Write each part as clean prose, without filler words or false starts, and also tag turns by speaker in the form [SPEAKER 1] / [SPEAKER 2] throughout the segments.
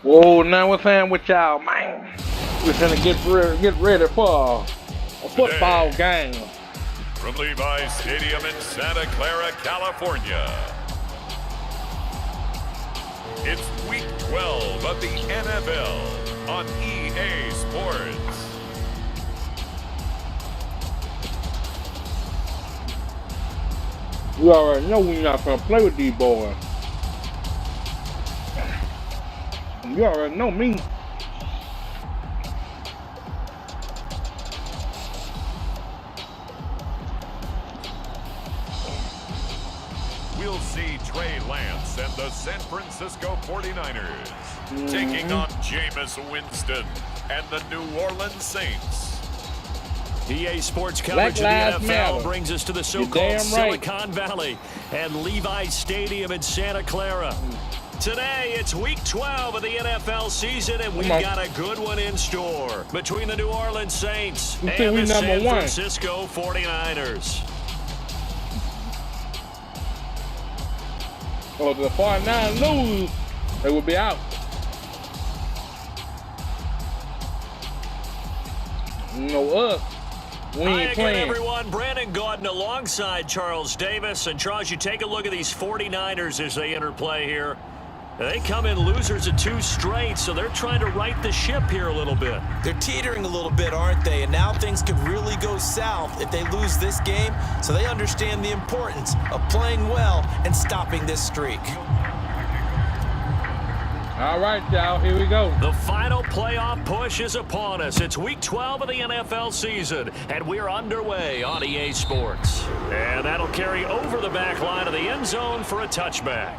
[SPEAKER 1] Whoa, now what's happening with y'all, man? We're gonna get ready for a football game.
[SPEAKER 2] From Levi's Stadium in Santa Clara, California. It's Week 12 of the NFL on EA Sports.
[SPEAKER 1] You already know we're not gonna play with these boys. You already know me.
[SPEAKER 2] We'll see Trey Lance and the San Francisco 49ers taking on Jameis Winston and the New Orleans Saints.
[SPEAKER 3] EA Sports coverage of the NFL brings us to the so-called Silicon Valley and Levi's Stadium in Santa Clara. Today, it's Week 12 of the NFL season, and we've got a good one in store between the New Orleans Saints and the San Francisco 49ers.
[SPEAKER 1] Well, if the 49ers lose, they will be out. No us. We ain't playing.
[SPEAKER 3] Again, everyone. Brandon Gaudin alongside Charles Davis. And, Charles, you take a look at these 49ers as they enter play here. They come in losers of 2 straight, so they're trying to right the ship here a little bit.
[SPEAKER 4] They're teetering a little bit, aren't they? And now things could really go south if they lose this game, so they understand the importance of playing well and stopping this streak.
[SPEAKER 1] All right, y'all, here we go.
[SPEAKER 3] The final playoff push is upon us. It's Week 12 of the NFL season, and we're underway on EA Sports. And that'll carry over the back line of the end zone for a touchback.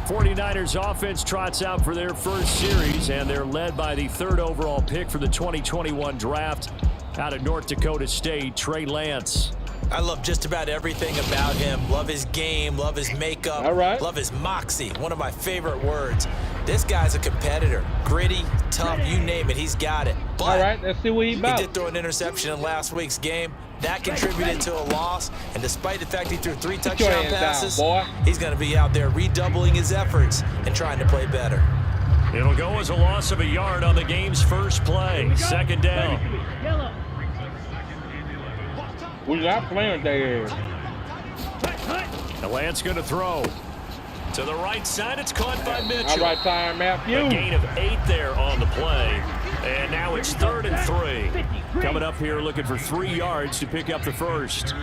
[SPEAKER 3] 49ers offense trots out for their first series, and they're led by the 3rd overall pick for the 2021 draft out of North Dakota State, Trey Lance.
[SPEAKER 4] I love just about everything about him. Love his game, love his makeup, love his moxie, one of my favorite words. This guy's a competitor. Gritty, tough, you name it, he's got it. But
[SPEAKER 1] all right, let's see what he's about.
[SPEAKER 4] He did throw an interception in last week's game. That contributed to a loss, and despite the fact he threw 3 touchdown passes, he's going to be out there redoubling his efforts and trying to play better.
[SPEAKER 3] It'll go as a loss of a yard on the game's first play. 2nd down.
[SPEAKER 1] We got playing there.
[SPEAKER 3] The Lance going to throw. To the right side, it's caught by Mitchell.
[SPEAKER 1] All right, time, Matthew.
[SPEAKER 3] A gain of 8 there on the play. And now it's 3rd and 3. Coming up here looking for 3 yards to pick up the first.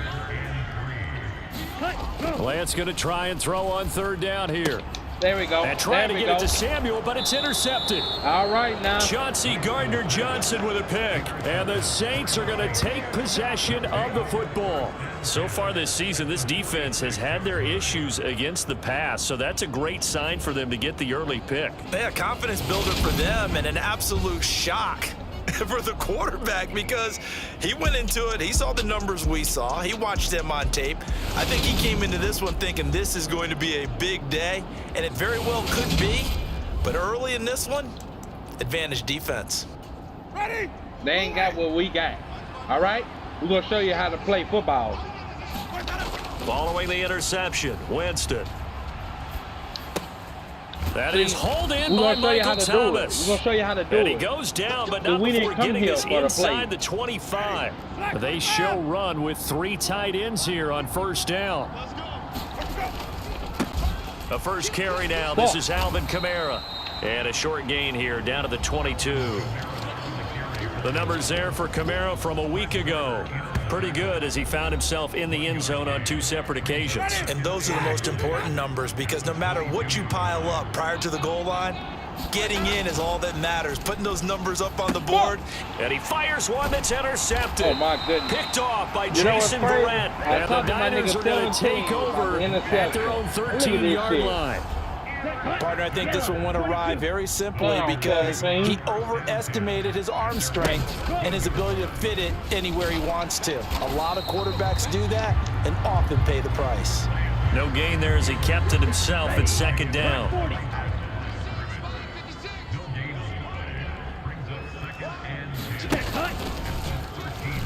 [SPEAKER 3] Lance going to try and throw on 3rd down here.
[SPEAKER 1] There we go.
[SPEAKER 3] And trying to get it to Samuel, but it's intercepted.
[SPEAKER 1] All right, now.
[SPEAKER 3] Chauncey Gardner-Johnson with a pick. And the Saints are going to take possession of the football. So far this season, this defense has had their issues against the pass, so that's a great sign for them to get the early pick.
[SPEAKER 4] Yeah, confidence builder for them and an absolute shock for the quarterback because he went into it. He saw the numbers we saw. He watched them on tape. I think he came into this one thinking this is going to be a big day, and it very well could be. But early in this one, advantage defense.
[SPEAKER 1] Ready? They ain't got what we got. All right? We're going to show you how to play football.
[SPEAKER 3] Following the interception, Winston. That is hauled in by Michael Thomas.
[SPEAKER 1] We're going to show you how to do it.
[SPEAKER 3] And he goes down, but not before getting us inside the 25. They show run with 3 tight ends here on 1st down. A first carry now. This is Alvin Kamara. And a short gain here down to the 22. The numbers there for Kamara from a week ago. Pretty good as he found himself in the end zone on 2 separate occasions.
[SPEAKER 4] And those are the most important numbers because no matter what you pile up prior to the goal line, getting in is all that matters. Putting those numbers up on the board.
[SPEAKER 3] And he fires one that's intercepted.
[SPEAKER 1] Oh, my goodness.
[SPEAKER 3] Picked off by Jason Verrett. And the Niners are going to take over at their own 13-yard line.
[SPEAKER 4] Partner, I think this one went awry very simply because he overestimated his arm strength and his ability to fit it anywhere he wants to. A lot of quarterbacks do that and often pay the price.
[SPEAKER 3] No gain there as he kept it himself at 2nd down.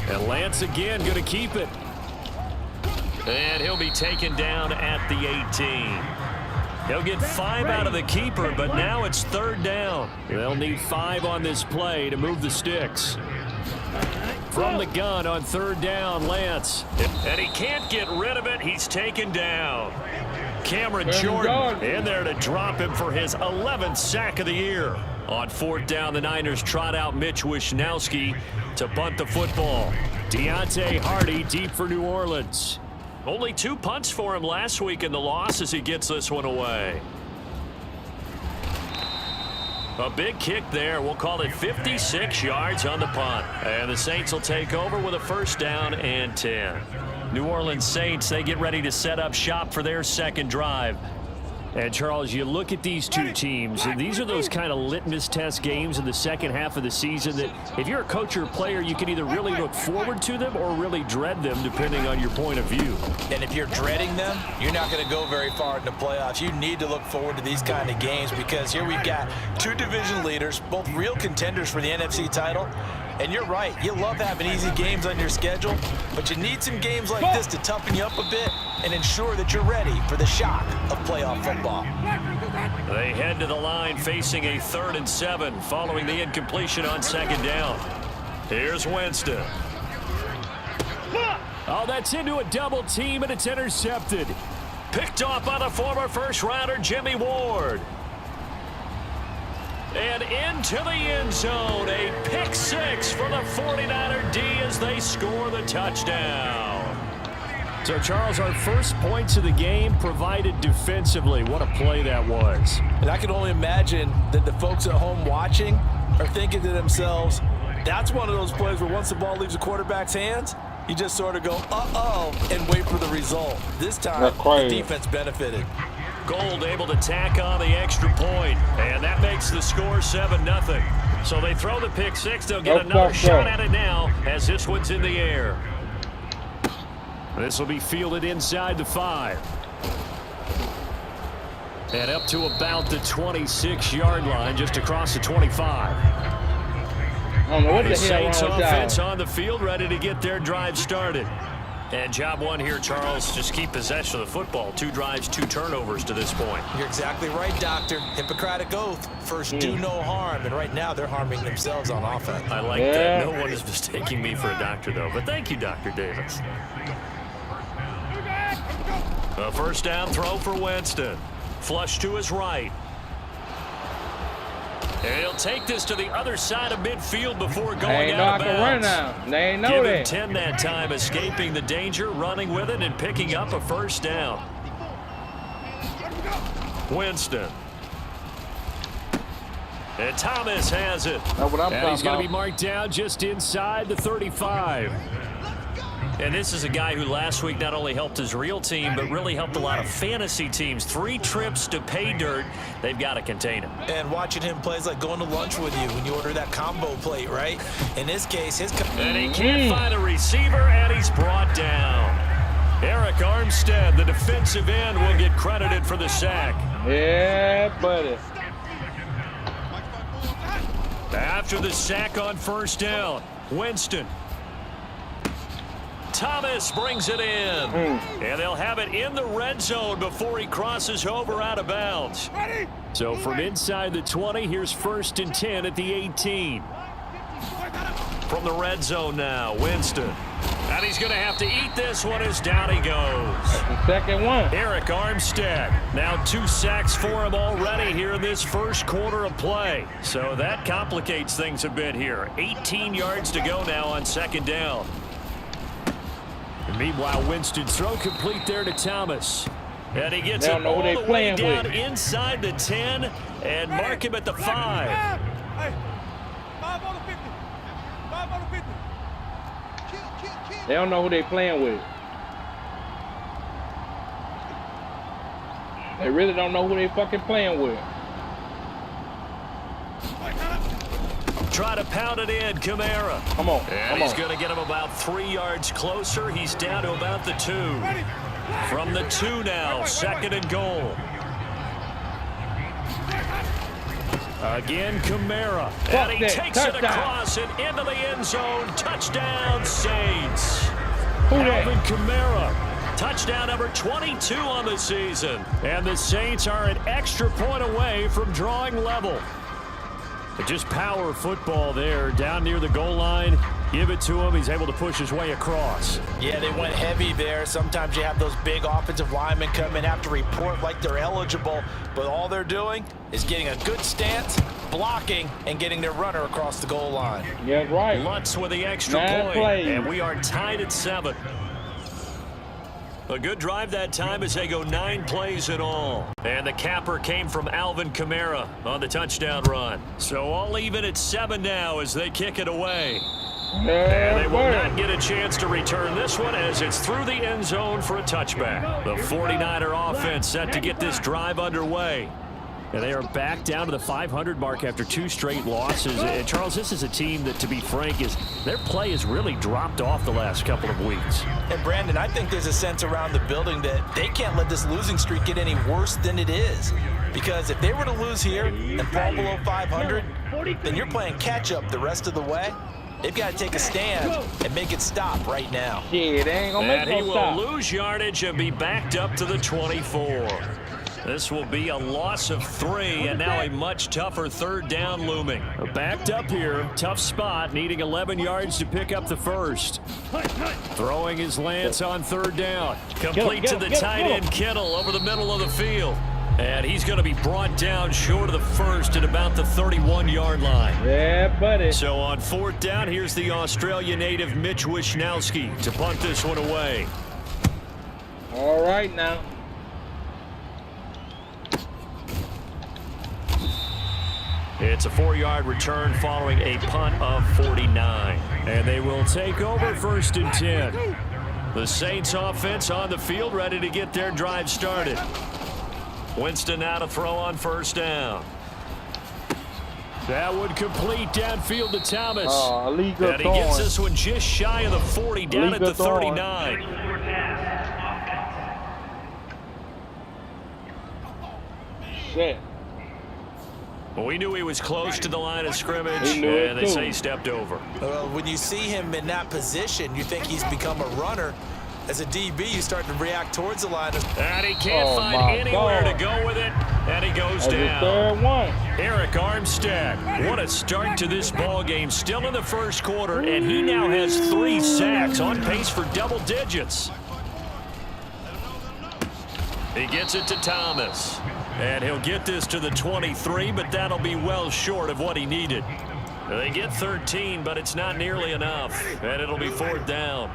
[SPEAKER 3] And Lance again going to keep it. And he'll be taken down at the 18. He'll get 5 out of the keeper, but now it's 3rd down. They'll need 5 on this play to move the sticks. From the gun on 3rd down, Lance. And he can't get rid of it. He's taken down. Cameron Jordan in there to drop him for his 11th sack of the year. On 4th down, the Niners trot out Mitch Wishnowsky to bunt the football. Deontay Hardy deep for New Orleans. Only 2 punts for him last week in the loss as he gets this one away. A big kick there. We'll call it 56 yards on the punt. And the Saints will take over with a 1st down and 10. New Orleans Saints, they get ready to set up shop for their 2nd drive. And, Charles, you look at these 2 teams, and these are those kind of litmus test games in the second half of the season that if you're a coach or a player, you can either really look forward to them or really dread them, depending on your point of view.
[SPEAKER 4] And if you're dreading them, you're not going to go very far in the playoffs. You need to look forward to these kind of games because here we've got 2 division leaders, both real contenders for the NFC title. And you're right, you love having easy games on your schedule, but you need some games like this to toughen you up a bit and ensure that you're ready for the shock of playoff football.
[SPEAKER 3] They head to the line facing a 3rd and 7 following the incompletion on 2nd down. Here's Winston. Oh, that's into a double team, and it's intercepted. Picked off by the former 1st-rounder Jimmy Ward. And into the end zone, a pick 6 for the 49er D as they score the touchdown. So, Charles, our first points of the game provided defensively. What a play that was.
[SPEAKER 4] And I can only imagine that the folks at home watching are thinking to themselves, that's one of those plays where once the ball leaves the quarterback's hands, you just sort of go, uh-oh, and wait for the result. This time, the defense benefited.
[SPEAKER 3] Gold able to tack on the extra point, and that makes the score 7-0. So they throw the pick 6. They'll get another shot at it now as this one's in the air. This will be fielded inside the 5. And up to about the 26-yard line, just across the 25.
[SPEAKER 1] I don't know what the
[SPEAKER 3] Saints offense on the field, ready to get their drive started. And job 1 here, Charles, just keep possession of the football. 2 drives, 2 turnovers to this point.
[SPEAKER 4] You're exactly right, Doctor. Hippocratic oath. First, do no harm. And right now, they're harming themselves on offense.
[SPEAKER 3] I like that. No one is mistaking me for a doctor, though. But thank you, Dr. Davis. A 1st down throw for Winston. Flush to his right. And he'll take this to the other side of midfield before going out of bounds.
[SPEAKER 1] They ain't know
[SPEAKER 3] Give
[SPEAKER 1] that.
[SPEAKER 3] him 10 that time, escaping the danger, running with it, and picking up a 1st down. Winston. And Thomas has it.
[SPEAKER 1] That's what I'm
[SPEAKER 3] and he's going to
[SPEAKER 1] about.
[SPEAKER 3] be marked down just inside the 35. And this is a guy who last week not only helped his real team, but really helped a lot of fantasy teams. 3 trips to pay dirt. They've got to contain him.
[SPEAKER 4] And watching him play is like going to lunch with you when you order that combo plate, right? In this case, his...
[SPEAKER 3] And he can't find a receiver, and he's brought down. Eric Armstead, the defensive end, will get credited for the sack.
[SPEAKER 1] Yeah, buddy.
[SPEAKER 3] After the sack on 1st down, Winston. Thomas brings it in. And they'll have it in the red zone before he crosses over out of bounds. So from inside the 20, here's 1st and 10 at the 18. From the red zone now, Winston. And he's going to have to eat this one as down he goes.
[SPEAKER 1] That's the 2nd one.
[SPEAKER 3] Eric Armstead. Now 2 sacks for him already here in this 1st quarter of play. So that complicates things a bit here. 18 yards to go now on 2nd down. And meanwhile, Winston's throw complete there to Thomas. And he gets it all the way down inside the 10 and mark him at the 5.
[SPEAKER 1] They don't know who they playing with. They really don't know who they fucking playing with.
[SPEAKER 3] Try to pound it in, Kamara.
[SPEAKER 1] Come on,
[SPEAKER 3] and he's going to get him about 3 yards closer. He's down to about the 2. From the 2 now, 2nd and goal. Again, Kamara. And he takes it across and into the end zone. Touchdown, Saints. Alvin Kamara Touchdown number 22 on the season. And the Saints are an extra point away from drawing level. But just power football there down near the goal line. Give it to him. He's able to push his way across.
[SPEAKER 4] Yeah, they went heavy there. Sometimes you have those big offensive linemen come in, have to report like they're eligible, but all they're doing is getting a good stance, blocking, and getting their runner across the goal line.
[SPEAKER 1] Yeah, right.
[SPEAKER 3] Lutz with the extra point,
[SPEAKER 1] plays.
[SPEAKER 3] and we are tied at 7. A good drive that time as they go 9 plays in all. And the capper came from Alvin Kamara on the touchdown run. So all even at 7 now as they kick it away. And they will not get a chance to return this one as it's through the end zone for a touchback. The 49er offense set to get this drive underway. And they are back down to the 500 mark after 2 straight losses. And Charles, this is a team that, to be frank, their play has really dropped off the last couple of weeks.
[SPEAKER 4] And Brandon, I think there's a sense around the building that they can't let this losing streak get any worse than it is. Because if they were to lose here and fall below 500, then you're playing catch-up the rest of the way. They've got to take a stand and make it stop right now.
[SPEAKER 1] Yeah, they ain't gonna make
[SPEAKER 3] And he
[SPEAKER 1] no
[SPEAKER 3] will
[SPEAKER 1] stop.
[SPEAKER 3] lose yardage and be backed up to the 24. This will be a loss of 3, and now a much tougher 3rd down looming. Backed up here, tough spot, needing 11 yards to pick up the first. Throwing his Lance on 3rd down. Complete to the tight end Kittle over the middle of the field. And he's going to be brought down short of the first at about the 31-yard line.
[SPEAKER 1] Yeah, buddy.
[SPEAKER 3] So on 4th down, here's the Australia native Mitch Wishnowski to punt this one away.
[SPEAKER 1] All right now.
[SPEAKER 3] It's a 4-yard return following a punt of 49. And they will take over 1st and 10. The Saints offense on the field ready to get their drive started. Winston now to throw on 1st down. That would complete downfield to Thomas.
[SPEAKER 1] Illegal
[SPEAKER 3] and he gets this one just shy of the 40, down at the 39.
[SPEAKER 1] Shit.
[SPEAKER 3] We knew he was close to the line of scrimmage,
[SPEAKER 1] He knew it
[SPEAKER 3] and they
[SPEAKER 1] too.
[SPEAKER 3] say he stepped over.
[SPEAKER 4] When you see him in that position, you think he's become a runner. As a DB, you start to react towards the line.
[SPEAKER 3] And he can't
[SPEAKER 1] Oh,
[SPEAKER 3] find
[SPEAKER 1] my
[SPEAKER 3] anywhere
[SPEAKER 1] God.
[SPEAKER 3] to go with it, and he goes
[SPEAKER 1] That's the
[SPEAKER 3] down.
[SPEAKER 1] 3rd one.
[SPEAKER 3] Eric Armstead, what a start to this ball game. Still in the 1st quarter, and he now has 3 sacks, on pace for double digits. He gets it to Thomas, and he'll get this to the 23, but that'll be well short of what he needed. They get 13, but it's not nearly enough, and it'll be 4th down.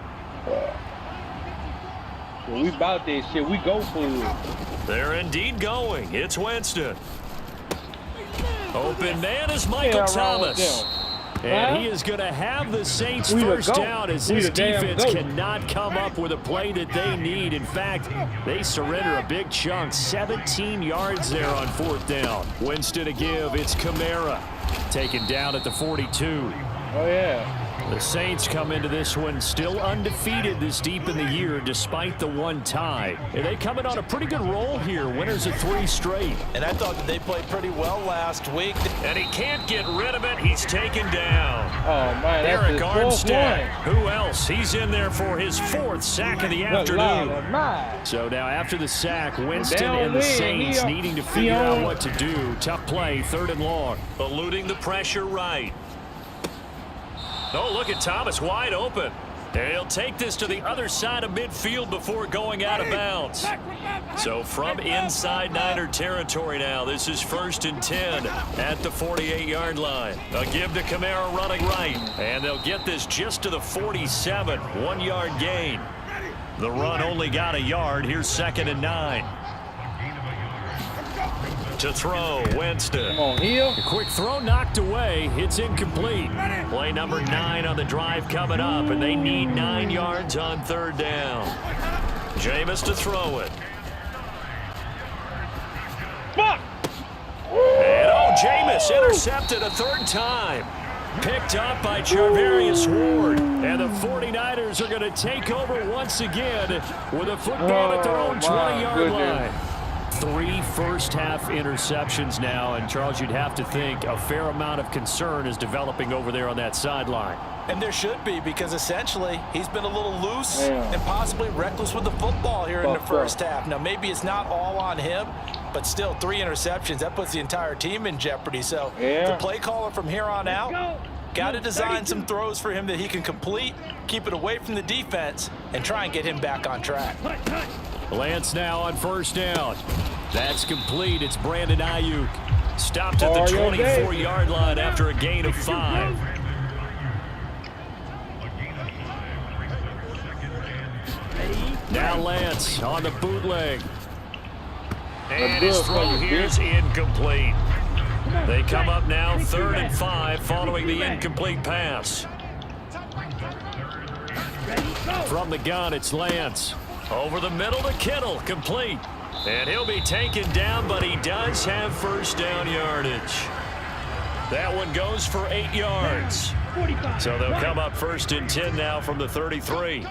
[SPEAKER 1] Well, we about this shit. We go for it.
[SPEAKER 3] They're indeed going. It's Winston. Open man is Michael Thomas. And he is going to have the Saints first down as this defense cannot come up with a play that they need. In fact, they surrender a big chunk. 17 yards there on 4th down. Winston to give. It's Kamara. Taken down at the 42.
[SPEAKER 1] Oh, yeah.
[SPEAKER 3] The Saints come into this one still undefeated this deep in the year despite the 1 tie. And they come in on a pretty good roll here. Winners of 3 straight.
[SPEAKER 4] And I thought that they played pretty well last week.
[SPEAKER 3] And he can't get rid of it. He's taken down.
[SPEAKER 1] Oh, man, that's
[SPEAKER 3] Eric
[SPEAKER 1] his 4th
[SPEAKER 3] Armstead.
[SPEAKER 1] one.
[SPEAKER 3] Who else? He's in there for his 4th sack of the afternoon. So now after the sack, Winston and the Saints needing to figure out what to do. Tough play, 3rd and long. Eluding the pressure right. Oh, look at Thomas wide open. And he'll take this to the other side of midfield before going out of bounds. So from inside Niner territory now, this is 1st and 10 at the 48-yard line. A give to Kamara running right. And they'll get this just to the 47, 1-yard gain. The run only got a yard. Here's 2nd and 9. To throw, Winston.
[SPEAKER 1] Come on, Hill.
[SPEAKER 3] A quick throw knocked away. It's incomplete. Play number 9 on the drive coming up, and they need 9 yards on 3rd down. Jameis to throw it.
[SPEAKER 1] Fuck!
[SPEAKER 3] And Jameis intercepted a 3rd time. Picked up by Charvarius Ward. And the 49ers are going to take over once again with a football at their own 20-yard line. 3 first-half interceptions now, and Charles, you'd have to think a fair amount of concern is developing over there on that sideline.
[SPEAKER 4] And there should be, because essentially he's been a little loose and possibly reckless with the football here in the first half. Now, maybe it's not all on him, but still 3 interceptions. That puts the entire team in jeopardy. So the play caller from here on out got to design some throws for him that he can complete, keep it away from the defense, and try and get him back on track.
[SPEAKER 3] Lance now on first down. That's complete. It's Brandon Ayuk. Stopped at the 24-yard line after a gain of 5. Now Lance on the bootleg. And his throw here's incomplete. They come up now 3rd and 5 following the incomplete pass. From the gun, it's Lance. Over the middle to Kittle, complete. And he'll be taken down, but he does have first down yardage. That one goes for 8 yards. So they'll come up 1st and 10 now from the 33.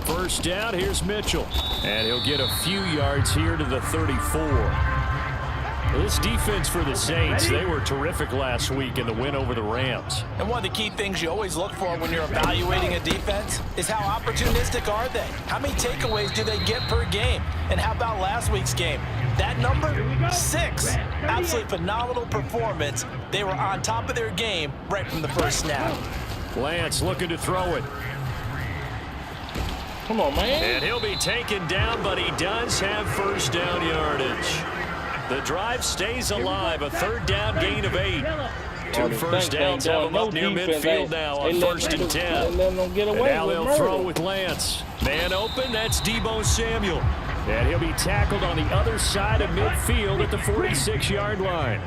[SPEAKER 3] First down, here's Mitchell. And he'll get a few yards here to the 34. This defense for the Saints, they were terrific last week in the win over the Rams.
[SPEAKER 4] And one of the key things you always look for when you're evaluating a defense is how opportunistic are they? How many takeaways do they get per game? And how about last week's game? That number, 6. Absolutely phenomenal performance. They were on top of their game right from the first snap.
[SPEAKER 3] Lance looking to throw it.
[SPEAKER 1] Come on, man.
[SPEAKER 3] And he'll be taken down, but he does have first down yardage. The drive stays alive, a 3rd down gain of 8. 2 first downs have them up near midfield now on 1st and 10. And now they'll throw with Lance. Man open, that's Deebo Samuel. And he'll be tackled on the other side of midfield at the 46-yard line.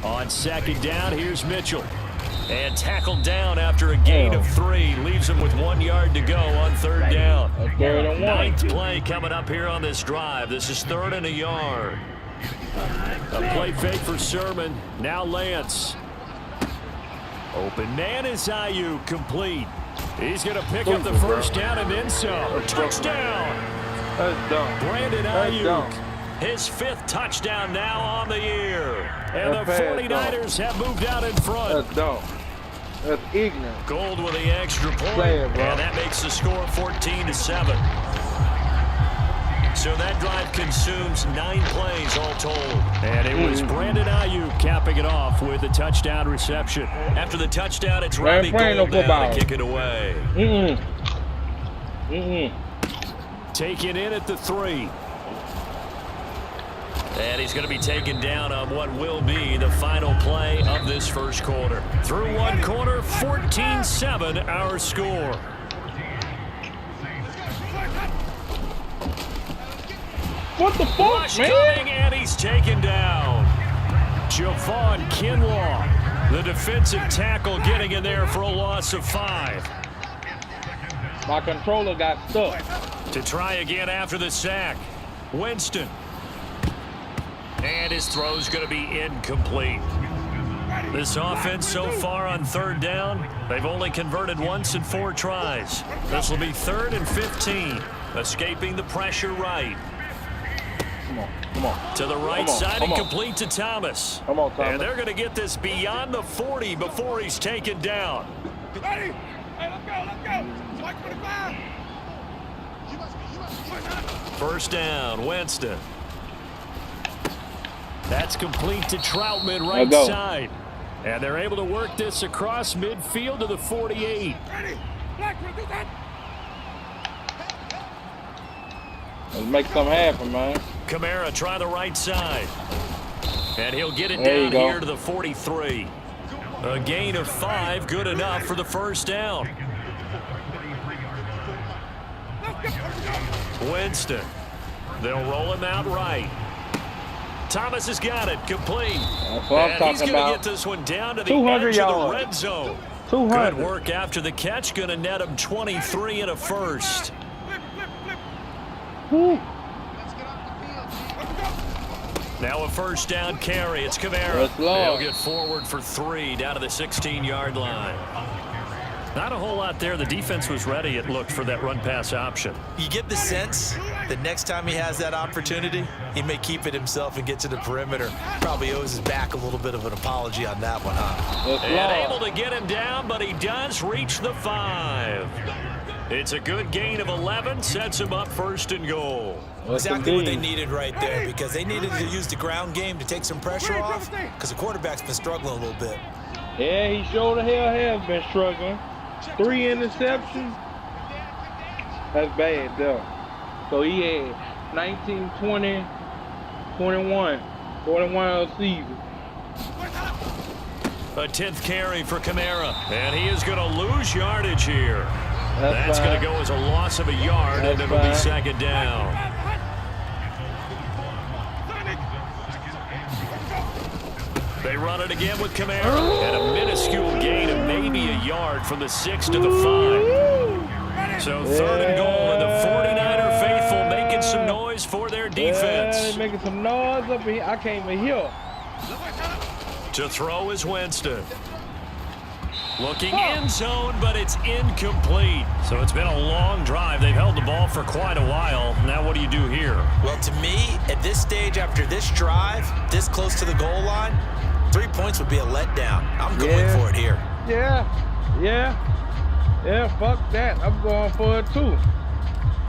[SPEAKER 3] On 2nd down, here's Mitchell. And tackled down after a gain of 3. Leaves him with 1 yard to go on 3rd down. 9th play coming up here on this drive. This is 3rd and a yard. A play fake for Sermon. Now Lance. Open man is Ayuk, complete. He's going to pick up the first down and then some. Touchdown.
[SPEAKER 1] That's dumb.
[SPEAKER 3] Brandon Ayuk. His 5th touchdown now on the year. And the 49ers have moved out in front.
[SPEAKER 1] That's dumb. That's ignorant.
[SPEAKER 3] Gold with the extra point. And that makes the score 14-7. So that drive consumes 9 plays all told. And it was Brandon Ayuk capping it off with a touchdown reception. After the touchdown, it's Robbie Gould now to kick it away. Taken in at the 3. And he's going to be taken down on what will be the final play of this first quarter. Through 1 quarter, 14-7 our score.
[SPEAKER 1] What the fuck,
[SPEAKER 3] Rush
[SPEAKER 1] man?
[SPEAKER 3] coming, and he's taken down. Javon Kinlaw, the defensive tackle, getting in there for a loss of 5.
[SPEAKER 1] My controller got stuck.
[SPEAKER 3] To try again after the sack. Winston. And his throw's going to be incomplete. This offense so far on 3rd down, they've only converted once in 4 tries. This will be 3rd and 15. Escaping the pressure right.
[SPEAKER 1] Come on.
[SPEAKER 3] To the right side and complete to Thomas.
[SPEAKER 1] Come on, Thomas.
[SPEAKER 3] And they're going to get this beyond the 40 before he's taken down.
[SPEAKER 5] Ready? Hey, let's go. 25.
[SPEAKER 3] First down, Winston. That's complete to Troutman, right side. And they're able to work this across midfield to the 48.
[SPEAKER 5] Ready? Black, do that.
[SPEAKER 1] Let's make something happen, man.
[SPEAKER 3] Kamara try the right side. And he'll get it down here to the 43. A gain of 5, good enough for the first down. Winston. They'll roll him out right. Thomas has got it, complete.
[SPEAKER 1] That's what I'm talking
[SPEAKER 3] he's going to get this one down to the edge of the red zone.
[SPEAKER 1] 200.
[SPEAKER 3] Good work after the catch, going to net him 23 and a first.
[SPEAKER 1] Woo.
[SPEAKER 3] Now a first down carry. It's Kamara.
[SPEAKER 1] That's long.
[SPEAKER 3] They'll get forward for 3 down to the 16-yard line. Not a whole lot there. The defense was ready, it looked, for that run-pass option.
[SPEAKER 4] You get the sense that next time he has that opportunity, he may keep it himself and get to the perimeter. Probably owes his back a little bit of an apology on that one, huh?
[SPEAKER 1] That's
[SPEAKER 3] And
[SPEAKER 1] long.
[SPEAKER 3] able to get him down, but he does reach the 5. It's a good gain of 11, sets him up 1st and goal.
[SPEAKER 1] That's
[SPEAKER 4] Exactly what they
[SPEAKER 1] indeed.
[SPEAKER 4] needed right there, because they needed to use the ground game to take some pressure off, because the quarterback's been struggling a little bit.
[SPEAKER 1] Yeah, he sure the hell has been struggling. 3 interceptions. That's bad, though. So he had 19, 20, 21. 41 season.
[SPEAKER 3] A 10th carry for Kamara, and he is going to lose yardage here. That's
[SPEAKER 1] fine.
[SPEAKER 3] going to go as a loss of a yard, and
[SPEAKER 1] That's
[SPEAKER 3] it'll be
[SPEAKER 1] fine.
[SPEAKER 3] 2nd down. They run it again with Kamara, and a minuscule gain of maybe a yard from the 6 to the 5. So 3rd and goal, and the 49er faithful making some noise for their
[SPEAKER 1] Yeah,
[SPEAKER 3] defense.
[SPEAKER 1] they making some noise up here. I can't even hear.
[SPEAKER 3] To throw is Winston. Looking end zone, but it's incomplete. So it's been a long drive. They've held the ball for quite a while. Now what do you do here?
[SPEAKER 4] Well, to me, at this stage, after this drive, this close to the goal line, 3 points would be a letdown. I'm going
[SPEAKER 1] Yeah.
[SPEAKER 4] for it here.
[SPEAKER 1] Yeah, fuck that. I'm going for it too.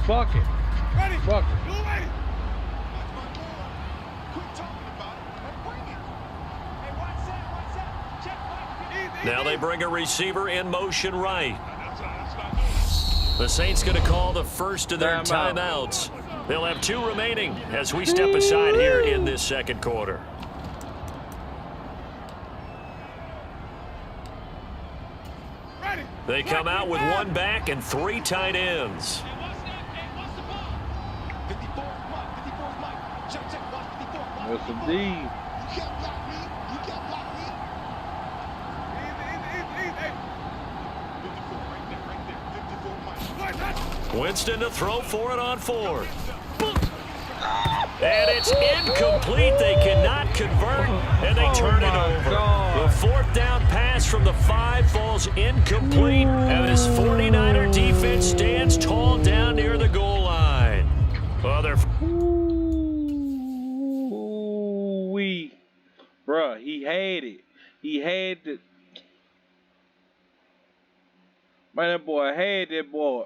[SPEAKER 1] Fuck it.
[SPEAKER 5] Ready.
[SPEAKER 1] Fuck it.
[SPEAKER 5] You ready?
[SPEAKER 3] Now they bring a receiver in motion right. The Saints going to call the first of their
[SPEAKER 1] Timeout.
[SPEAKER 3] timeouts. They'll have 2 remaining as we step aside here in this 2nd quarter.
[SPEAKER 5] Ready.
[SPEAKER 3] They come out with 1 back and 3 tight ends.
[SPEAKER 1] Yes, indeed.
[SPEAKER 3] Winston to throw for it on 4th. And it's incomplete. They cannot convert, and they turn it
[SPEAKER 1] my
[SPEAKER 3] over.
[SPEAKER 1] God.
[SPEAKER 3] The 4th down pass from the 5 falls incomplete, and this 49er defense stands tall down near the goal line. Well, they're...
[SPEAKER 1] Ooh-wee. Bruh, he had it. He had it. Man, that boy had that boy.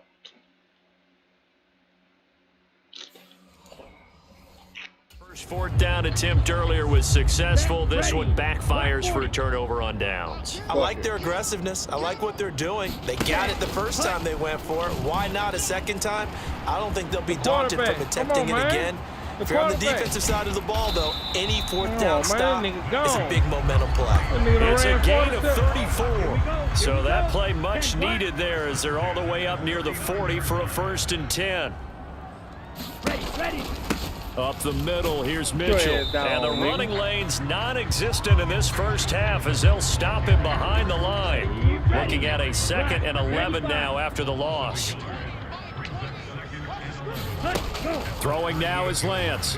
[SPEAKER 3] First 4th down attempt earlier was successful. This one backfires for a turnover on downs.
[SPEAKER 4] I like their aggressiveness. I like what they're doing. They got it the first time they went for it. Why not a second time? I don't think they'll be daunted from attempting it again. If you're on the defensive side of the ball, though, any 4th down stop is a big momentum play.
[SPEAKER 3] It's a gain of 34. So that play much needed there as they're all the way up near the 40 for a 1st and 10. Up the middle, here's Mitchell. And the running lane's non-existent in this first half as they'll stop him behind the line. Looking at a 2nd and 11 now after the loss. Throwing now is Lance.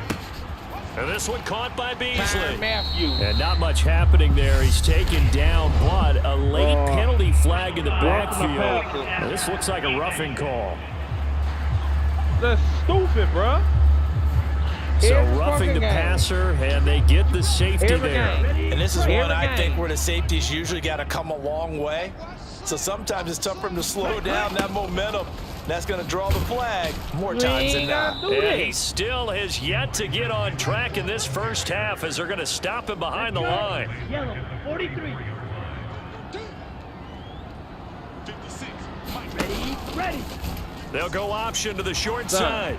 [SPEAKER 3] And this one caught by Beasley.
[SPEAKER 1] Matthew.
[SPEAKER 3] And not much happening there. He's taken down, but a late penalty flag in the backfield. And this looks like a roughing call.
[SPEAKER 1] That's stupid, bruh.
[SPEAKER 3] So
[SPEAKER 1] Every
[SPEAKER 3] roughing
[SPEAKER 1] fucking
[SPEAKER 3] the
[SPEAKER 1] game.
[SPEAKER 3] passer, and they get the safety
[SPEAKER 1] Every
[SPEAKER 3] there.
[SPEAKER 1] game.
[SPEAKER 4] And this is
[SPEAKER 1] Every
[SPEAKER 4] one I think
[SPEAKER 1] game.
[SPEAKER 4] where the safeties usually got to come a long way. So sometimes it's tough for them to slow down that momentum. That's going to draw the flag more times than not.
[SPEAKER 3] And he still has yet to get on track in this first half as they're going to stop him behind the line.
[SPEAKER 5] Yellow, 43. Ready.
[SPEAKER 3] They'll go option to the short side.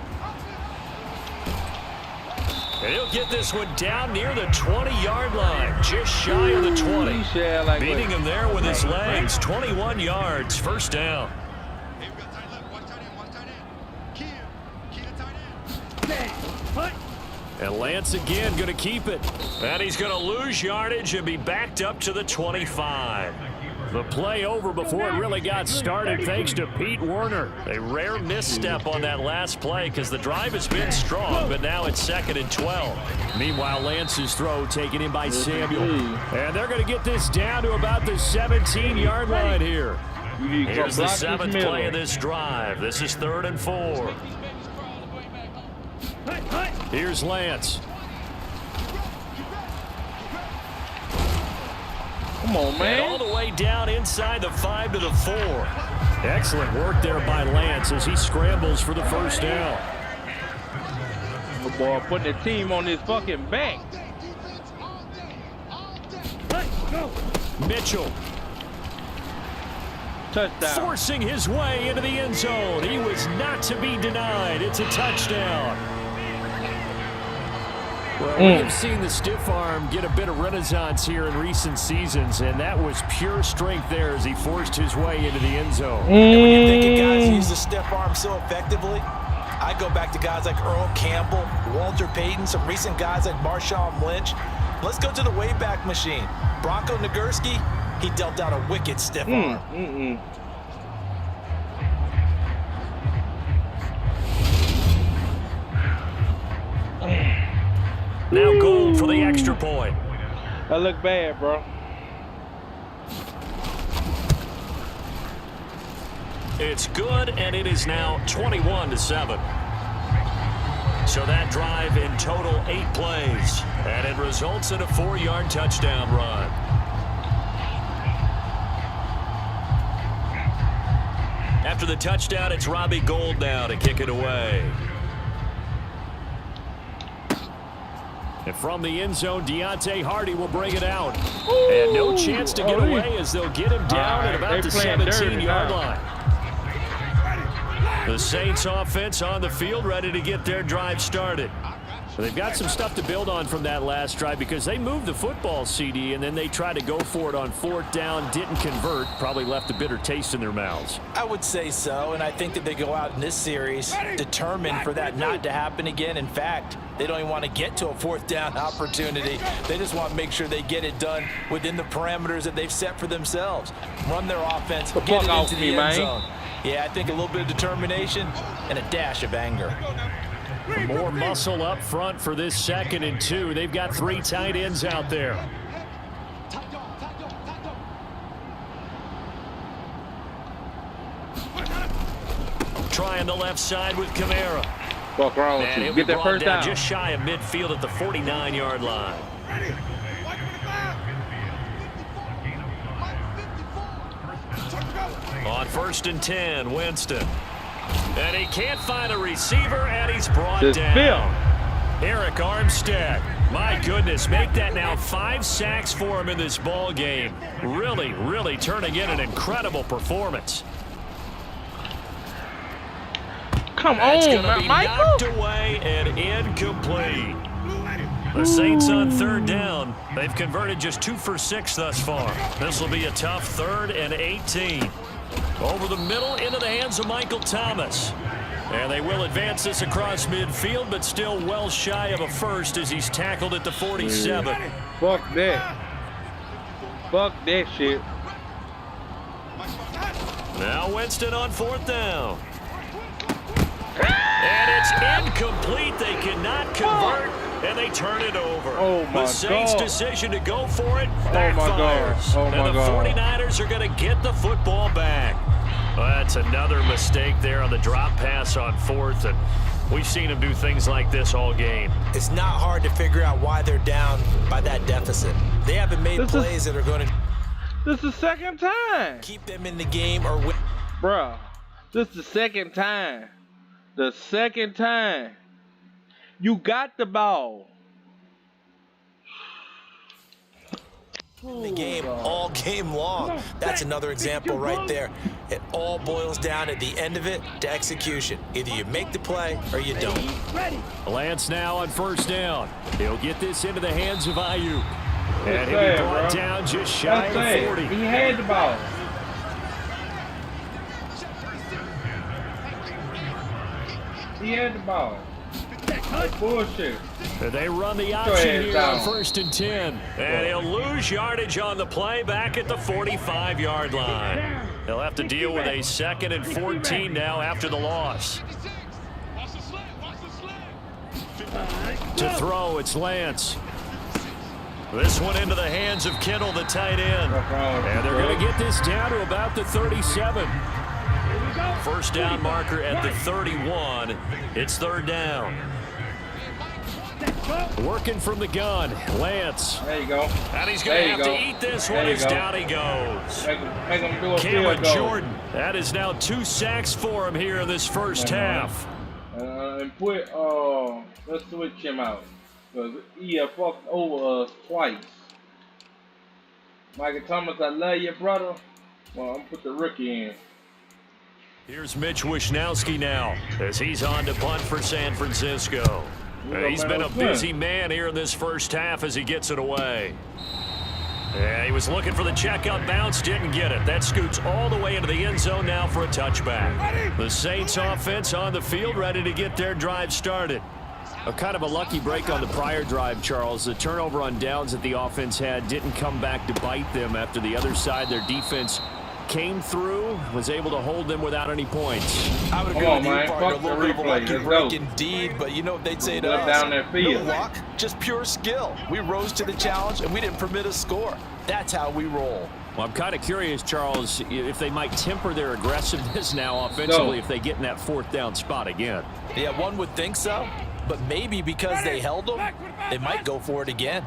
[SPEAKER 3] And he'll get this one down near the 20-yard line, just shy of the 20. Beating him there with his legs, 21 yards, 1st down. And Lance again going to keep it. And he's going to lose yardage and be backed up to the 25. The play over before it really got started thanks to Pete Werner. A rare misstep on that last play because the drive has been strong, but now it's 2nd and 12. Meanwhile, Lance's throw taken in by Samuel. And they're going to get this down to about the 17-yard line here. Here's the 7th play of this drive. This is 3rd and 4. Here's Lance.
[SPEAKER 1] Come on, man.
[SPEAKER 3] And all the way down inside the 5 to the 4. Excellent work there by Lance as he scrambles for the first down.
[SPEAKER 1] The boy putting the team on his fucking back.
[SPEAKER 3] Mitchell.
[SPEAKER 1] Touchdown.
[SPEAKER 3] Forcing his way into the end zone. He was not to be denied. It's a touchdown. Well, we have seen the stiff arm get a bit of renaissance here in recent seasons, and that was pure strength there as he forced his way into the end zone.
[SPEAKER 4] And when you think of guys who use the stiff arm so effectively, I go back to guys like Earl Campbell, Walter Payton, some recent guys like Marshawn Lynch. Let's go to the Wayback Machine. Bronco Nagurski, he dealt out a wicked stiff arm.
[SPEAKER 3] Now Gould for the extra point.
[SPEAKER 1] That look bad, bro.
[SPEAKER 3] It's good, and it is now 21-7. So that drive in total 8 plays, and it results in a 4-yard touchdown run. After the touchdown, it's Robbie Gould now to kick it away. And from the end zone, Deontay Hardy will bring it out. And no chance to get away as they'll get him down at about the 17-yard line. The Saints offense on the field ready to get their drive started. So they've got some stuff to build on from that last drive because they moved the football, CD, and then they tried to go for it on 4th down, didn't convert, probably left a bitter taste in their mouths.
[SPEAKER 4] I would say so, and I think that they go out in this series determined for that not to happen again. In fact, they don't even want to get to a 4th down opportunity. They just want to make sure they get it done within the parameters that they've set for themselves. Run their offense, get it into the end zone. Yeah, I think a little bit of determination and a dash of anger.
[SPEAKER 3] More muscle up front for this 2nd and 2. They've got 3 tight ends out there. Trying the left side with Kamara.
[SPEAKER 1] Fuck wrong with you. Get that first down.
[SPEAKER 3] Just shy of midfield at the 49-yard line. On 1st and 10, Winston. And he can't find a receiver, and he's brought down. Eric Armstead. My goodness, make that now 5 sacks for him in this ball game. Really, really turning in an incredible performance.
[SPEAKER 1] Come
[SPEAKER 3] That's
[SPEAKER 1] on,
[SPEAKER 3] gonna be
[SPEAKER 1] Michael.
[SPEAKER 3] Knocked away and incomplete. The Saints on 3rd down. They've converted just 2 for 6 thus far. This will be a tough 3rd and 18. Over the middle into the hands of Michael Thomas. And they will advance this across midfield, but still well shy of a first as he's tackled at the 47.
[SPEAKER 1] Fuck that. Fuck that shit.
[SPEAKER 3] Now Winston on 4th down. And it's incomplete. They cannot convert, and they turn it over.
[SPEAKER 1] Oh, my
[SPEAKER 3] The Saints'
[SPEAKER 1] God.
[SPEAKER 3] decision to go for it
[SPEAKER 1] Oh, my God.
[SPEAKER 3] backfires.
[SPEAKER 1] Oh, my
[SPEAKER 3] and the
[SPEAKER 1] God.
[SPEAKER 3] 49ers are going to get the football back. Well, that's another mistake there on the drop pass on 4th, and we've seen them do things like this all game.
[SPEAKER 4] It's not hard to figure out why they're down by that deficit. They haven't made plays that are going to
[SPEAKER 1] This is the 2nd time.
[SPEAKER 4] keep them in the game or win.
[SPEAKER 1] Bruh, this is the 2nd time. The 2nd time. You got the ball.
[SPEAKER 4] The game all game long. That's another example right there. It all boils down at the end of it to execution. Either you make the play or you don't.
[SPEAKER 3] Lance now on 1st down. He'll get this into the hands of Ayuk. And he'll be brought down just shy of 40.
[SPEAKER 1] He had the ball. He had the ball. Bullshit.
[SPEAKER 3] They run the option here
[SPEAKER 1] down.
[SPEAKER 3] on 1st and 10. And he'll lose yardage on the play back at the 45-yard line. They'll have to deal with a 2nd and 14 now after the loss.
[SPEAKER 5] Watch the slant. Watch the slant.
[SPEAKER 3] To throw, it's Lance. This one into the hands of Kittle, the tight end. And they're going to get this down to about the 37. First down marker at the 31. It's 3rd down. Working from the gun, Lance.
[SPEAKER 1] There you go.
[SPEAKER 3] And he's going to have to eat this one as down he goes.
[SPEAKER 1] Make him do a
[SPEAKER 3] Cameron
[SPEAKER 1] field goal.
[SPEAKER 3] Jordan. That is now 2 sacks for him here in this first half.
[SPEAKER 1] And put, let's switch him out. Because he fucked over us twice. Michael Thomas, I love you, brother. Well, I'm going to put the rookie in.
[SPEAKER 3] Here's Mitch Wishnowski now as he's on to punt for San Francisco. He's been a busy man here in this first half as he gets it away. Yeah, he was looking for the checkup bounce, didn't get it. That scoots all the way into the end zone now for a touchback. The Saints offense on the field ready to get their drive started.
[SPEAKER 6] A kind of a lucky break on the prior drive, Charles. The turnover on downs that the offense had didn't come back to bite them after the other side. Their defense came through, was able to hold them without any points.
[SPEAKER 4] I would agree with you, partner. A little bit of a lucky break indeed, but you know what they'd say to us?
[SPEAKER 1] Down that field.
[SPEAKER 4] No luck, just pure skill. We rose to the challenge, and we didn't permit a score. That's how we roll.
[SPEAKER 6] Well, I'm kind of curious, Charles, if they might temper their aggressiveness now offensively if they get in that 4th down spot again.
[SPEAKER 4] Yeah, one would think so, but maybe because they held them, they might go for it again.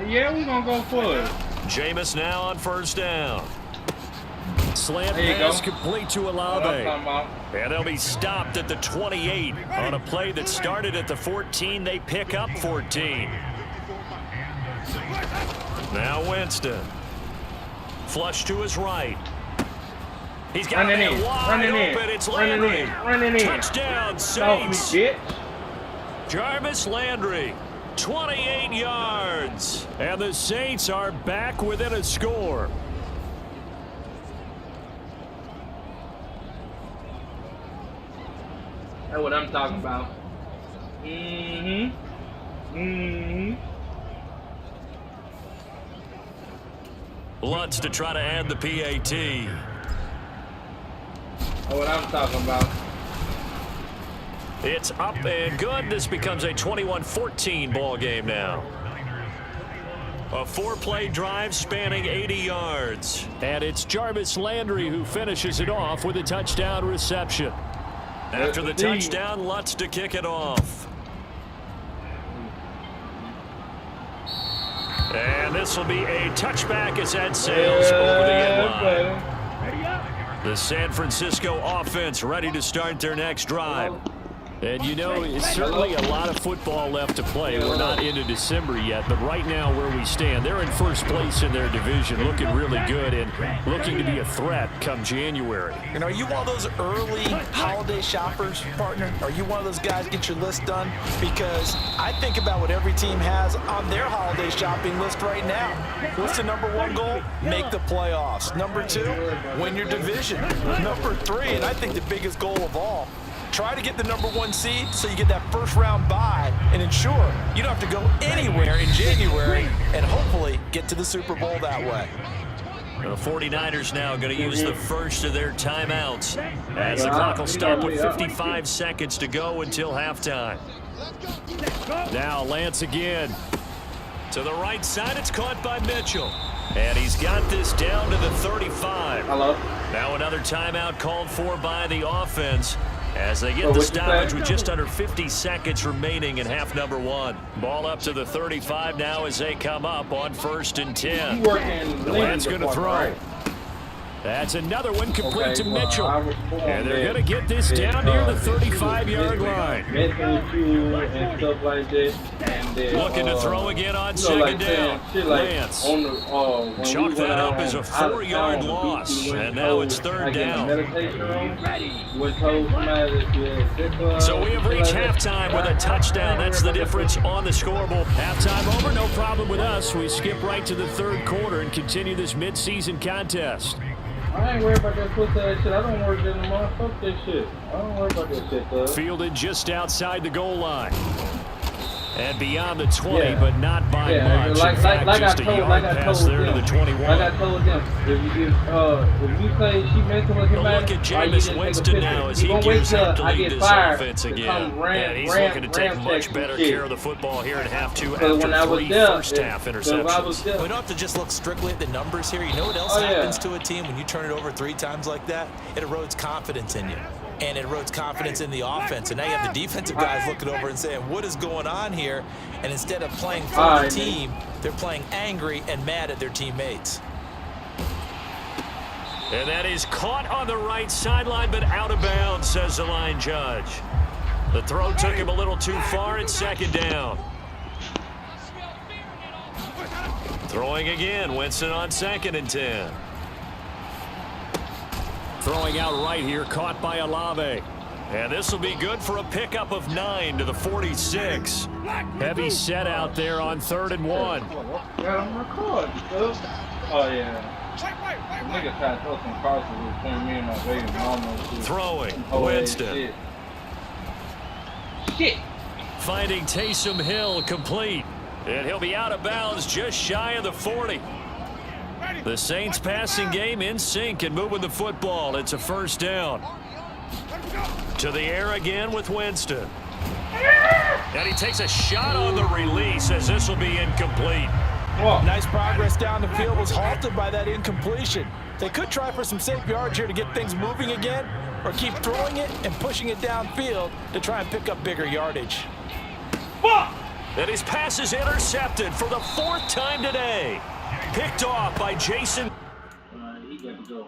[SPEAKER 1] Yeah, we're going to go for it.
[SPEAKER 3] Jameis now on 1st down. Slant
[SPEAKER 1] There you
[SPEAKER 3] pass
[SPEAKER 1] go.
[SPEAKER 3] complete to
[SPEAKER 1] What I'm talking
[SPEAKER 3] Olave.
[SPEAKER 1] about.
[SPEAKER 3] And they'll be stopped at the 28 on a play that started at the 14. They pick up 14. Now Winston. Flush to his right. He's got
[SPEAKER 1] Running
[SPEAKER 3] it
[SPEAKER 1] in.
[SPEAKER 3] wide
[SPEAKER 1] Running in.
[SPEAKER 3] open. It's
[SPEAKER 1] Running
[SPEAKER 3] Landry.
[SPEAKER 1] in. Running in.
[SPEAKER 3] Touchdown,
[SPEAKER 1] Off me,
[SPEAKER 3] Saints.
[SPEAKER 1] bitch.
[SPEAKER 3] Jarvis Landry, 28 yards. And the Saints are back within a score.
[SPEAKER 1] That's what I'm talking about.
[SPEAKER 3] Lutz to try to add the PAT.
[SPEAKER 1] That's what I'm talking about.
[SPEAKER 3] It's up and good. This becomes a 21-14 ball game now. A 4-play drive spanning 80 yards. And it's Jarvis Landry who finishes it off with a touchdown reception. After the touchdown, Lutz to kick it off. And this will be a touchback as that sails over the end line. The San Francisco offense ready to start their next drive.
[SPEAKER 6] And you know, it's certainly a lot of football left to play. We're not into December yet, but right now where we stand, they're in first place in their division, looking really good and looking to be a threat come January.
[SPEAKER 4] And are you one of those early holiday shoppers, partner? Are you one of those guys get your list done? Because I think about what every team has on their holiday shopping list right now. What's the #1 goal? Make the playoffs. #2, win your division. #3, and I think the biggest goal of all, try to get the #1 seed so you get that first round bye and ensure you don't have to go anywhere in January and hopefully get to the Super Bowl that way.
[SPEAKER 3] The 49ers now going to use the first of their timeouts as the clock will stop with 55 seconds to go until halftime.
[SPEAKER 6] Now Lance again.
[SPEAKER 3] To the right side, it's caught by Mitchell. And he's got this down to the 35.
[SPEAKER 1] Hello.
[SPEAKER 3] Now another timeout called for by the offense as they get the stoppage with just under 50 seconds remaining in half #1. Ball up to the 35 now as they come up on 1st and 10. Lance going to throw. That's another one complete to Mitchell. And they're going to get this down near the 35-yard line.
[SPEAKER 1] And stuff like that. And then,
[SPEAKER 3] Looking to throw again on second down. Lance. Chalk that up as a 4-yard loss. And now it's 3rd down. So we have reached halftime with a touchdown. That's the difference on the scoreboard. Halftime over, no problem with us. We skip right to the 3rd quarter and continue this midseason contest.
[SPEAKER 1] I ain't worried about that pussy ass shit. I don't worry about no more. Fuck that shit. I don't worry about that shit, though.
[SPEAKER 3] Fielded just outside the goal line. And beyond the 20, but not by much.
[SPEAKER 1] Like
[SPEAKER 3] just a yard pass there to the 21.
[SPEAKER 1] Like I told them, if you say she messing with him,
[SPEAKER 3] look at Jameis Winston now as he gears up to lead this offense again. And he's looking to take much better care of the football here in half two after 3 first-half interceptions.
[SPEAKER 4] We don't have to just look strictly at the numbers here. You know what else happens to a team when you turn it over 3 times like that? It erodes confidence in you. And it erodes confidence in the offense. And now you have the defensive guys looking over and saying, what is going on here? And instead of playing for the team, they're playing angry and mad at their teammates.
[SPEAKER 3] And that is caught on the right sideline, but out of bounds, says the line judge. The throw took him a little too far. It's second down. Throwing again. Winston on 2nd and 10. Throwing out right here, caught by Olave. And this will be good for a pickup of 9 to the 46. Heavy set out there on 3rd and 1.
[SPEAKER 1] Oh, yeah. Nigga tried to throw some crosses between me and my baby mama.
[SPEAKER 3] Throwing, Winston.
[SPEAKER 1] Shit.
[SPEAKER 3] Finding Taysom Hill complete. And he'll be out of bounds just shy of the 40. The Saints passing game in sync and moving the football. It's a first down. To the air again with Winston. And he takes a shot on the release as this will be incomplete.
[SPEAKER 4] Nice progress down the field was halted by that incompletion. They could try for some safe yards here to get things moving again, or keep throwing it and pushing it downfield to try and pick up bigger yardage.
[SPEAKER 3] And his pass is intercepted for the 4th time today. Picked off by Jason.
[SPEAKER 1] He got to go.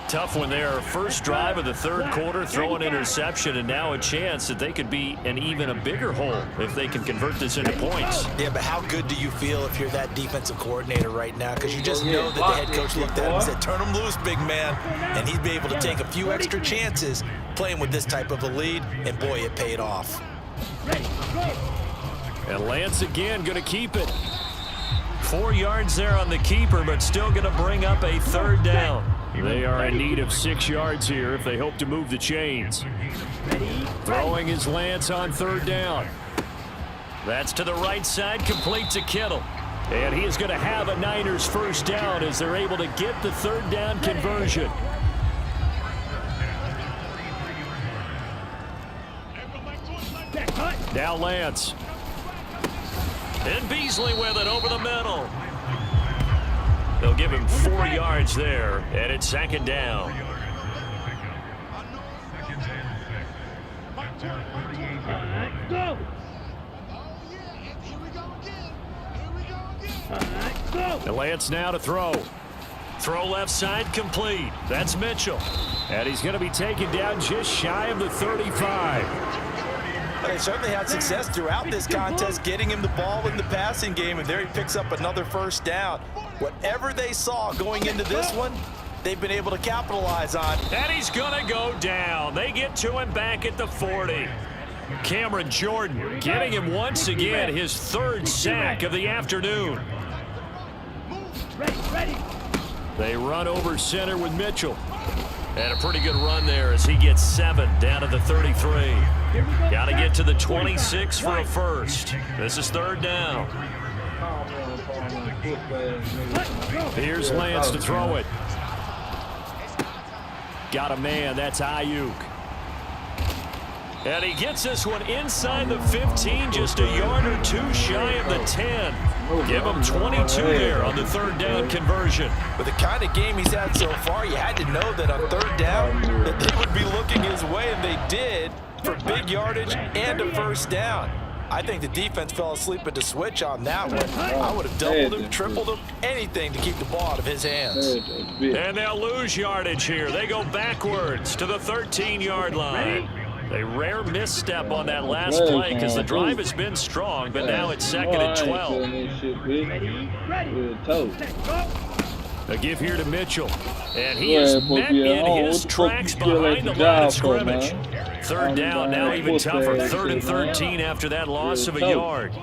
[SPEAKER 3] Tough one there. First drive of the 3rd quarter, throw an interception, and now a chance that they could be in even a bigger hole if they can convert this into points.
[SPEAKER 4] Yeah, but how good do you feel if you're that defensive coordinator right now? Because you just know that the head coach looked at him and said, turn him loose, big man. And he'd be able to take a few extra chances playing with this type of a lead, and boy, it paid off.
[SPEAKER 3] And Lance again going to keep it. 4 yards there on the keeper, but still going to bring up a 3rd down. They are in need of 6 yards here if they hope to move the chains. Throwing is Lance on 3rd down. That's to the right side, complete to Kittle. And he is going to have a Niners first down as they're able to get the 3rd down conversion. Now Lance. And Beasley with it over the middle. They'll give him 4 yards there, and it's 2nd down. And Lance now to throw. Throw left side complete. That's Mitchell. And he's going to be taken down just shy of the 35.
[SPEAKER 4] They certainly had success throughout this contest getting him the ball in the passing game, and there he picks up another first down. Whatever they saw going into this one, they've been able to capitalize on.
[SPEAKER 3] And he's going to go down. They get to him back at the 40. Cameron Jordan getting him once again his 3rd sack of the afternoon. They run over center with Mitchell. And a pretty good run there as he gets 7 down to the 33. Got to get to the 26 for a first. This is 3rd down. Here's Lance to throw it. Got a man. That's Ayuk. And he gets this one inside the 15, just a yard or 2 shy of the 10. Give him 22 there on the 3rd down conversion.
[SPEAKER 4] With the kind of game he's had so far, you had to know that on 3rd down that they would be looking his way, and they did for big yardage and a first down. I think the defense fell asleep at the switch on that one. I would have doubled him, tripled him, anything to keep the ball out of his hands.
[SPEAKER 3] And they'll lose yardage here. They go backwards to the 13-yard line. A rare misstep on that last play because the drive has been strong, but now it's 2nd and 12. A give here to Mitchell. And he is met in his tracks behind the line of scrimmage. Third down, now even tougher. 3rd and 13 after that loss of a yard.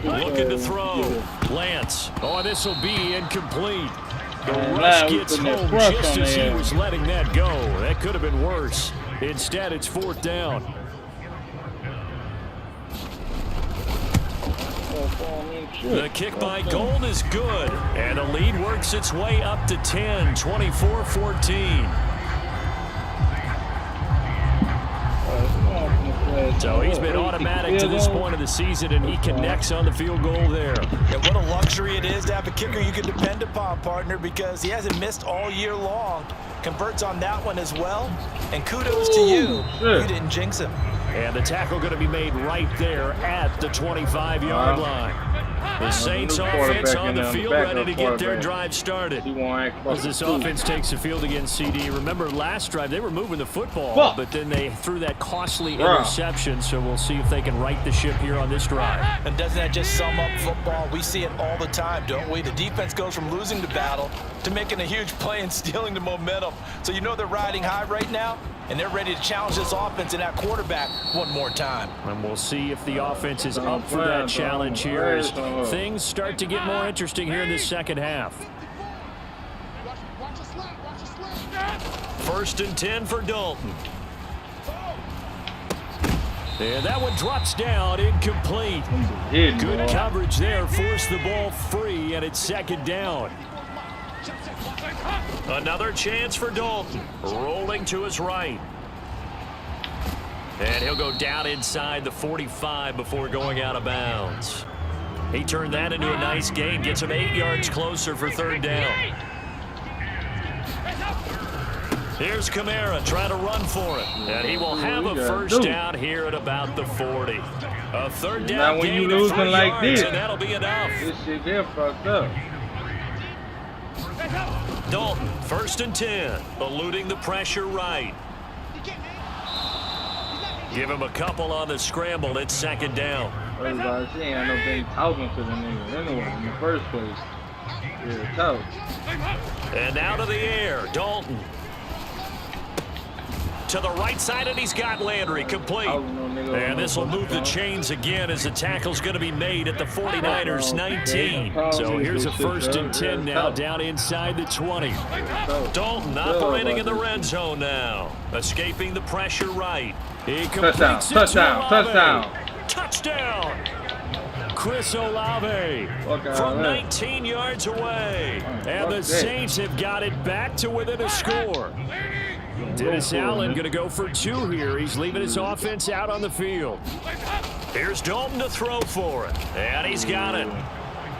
[SPEAKER 3] Looking to throw. Lance. Oh, this will be incomplete. The rush gets home just as he was letting that go. That could have been worse. Instead, it's 4th down. The kick by Gold is good, and the lead works its way up to 10, 24-14. So he's been automatic to this point of the season, and he connects on the field goal there.
[SPEAKER 4] And what a luxury it is to have a kicker you can depend upon, partner, because he hasn't missed all year long. Converts on that one as well. And kudos to you. You didn't jinx him.
[SPEAKER 3] And the tackle going to be made right there at the 25-yard line. The Saints offense on the field ready to get their drive started. As this offense takes the field against CD. Remember last drive they were moving the football, but then they threw that costly interception, so we'll see if they can right the ship here on this drive.
[SPEAKER 4] And doesn't that just sum up football? We see it all the time, don't we? The defense goes from losing the battle to making a huge play and stealing the momentum. So you know they're riding high right now, and they're ready to challenge this offense and that quarterback one more time.
[SPEAKER 3] And we'll see if the offense is up for that challenge here as things start to get more interesting here in this second half. 1st and 10 for Dalton. And that one drops down, incomplete. Good coverage there, forced the ball free, and it's 2nd down. Another chance for Dalton, rolling to his right. And he'll go down inside the 45 before going out of bounds. He turned that into a nice gain, gets him 8 yards closer for 3rd down. Here's Kamara trying to run for it. And he will have a 1st down here at about the 40. A 3rd down gain of 3 yards, and that'll be enough.
[SPEAKER 1] This shit here fucked up.
[SPEAKER 3] Dalton, 1st and 10, eluding the pressure right. Give him a couple on the scramble. It's 2nd down.
[SPEAKER 1] Everybody saying I know they talking to the nigga anyway in the first place. Yeah, tough.
[SPEAKER 3] And out of the air, Dalton. To the right side, and he's got Landry complete. And this will move the chains again as the tackle's going to be made at the 49ers 19. So here's a 1st and 10 now down inside the 20. Dalton operating in the red zone now. Escaping the pressure right. He completes it to Olave. Touchdown. Chris Olave from 19 yards away. And the Saints have got it back to within a score. Dennis Allen going to go for 2 here. He's leaving his offense out on the field. Here's Dalton to throw for it. And he's got it.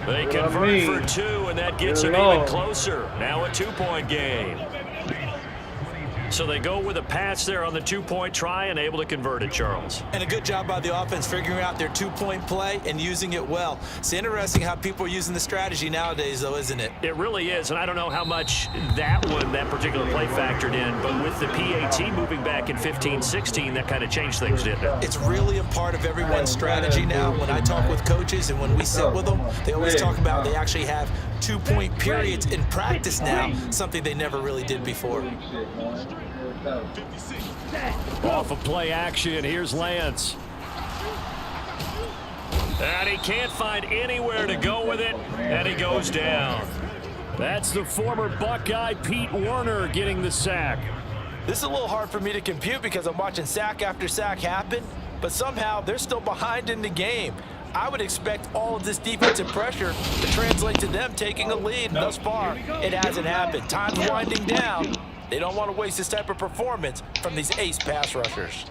[SPEAKER 3] They convert for 2, and that gets him even closer. Now a 2-point game. So they go with a pass there on the 2-point try and able to convert it, Charles.
[SPEAKER 4] And a good job by the offense figuring out their 2-point play and using it well. It's interesting how people are using the strategy nowadays, though, isn't it?
[SPEAKER 3] It really is, and I don't know how much that particular play factored in, but with the PAT moving back in 15-16, that kind of changed things, didn't it?
[SPEAKER 4] It's really a part of everyone's strategy now. When I talk with coaches and when we sit with them, they always talk about they actually have 2-point periods in practice now, something they never really did before.
[SPEAKER 3] Off of play action, here's Lance. And he can't find anywhere to go with it, and he goes down. That's the former Buckeye Pete Werner getting the sack.
[SPEAKER 4] This is a little hard for me to compute because I'm watching sack after sack happen, but somehow they're still behind in the game. I would expect all of this defensive pressure to translate to them taking a lead, and thus far, it hasn't happened. Time's winding down. They don't want to waste this type of performance from these ace pass rushers.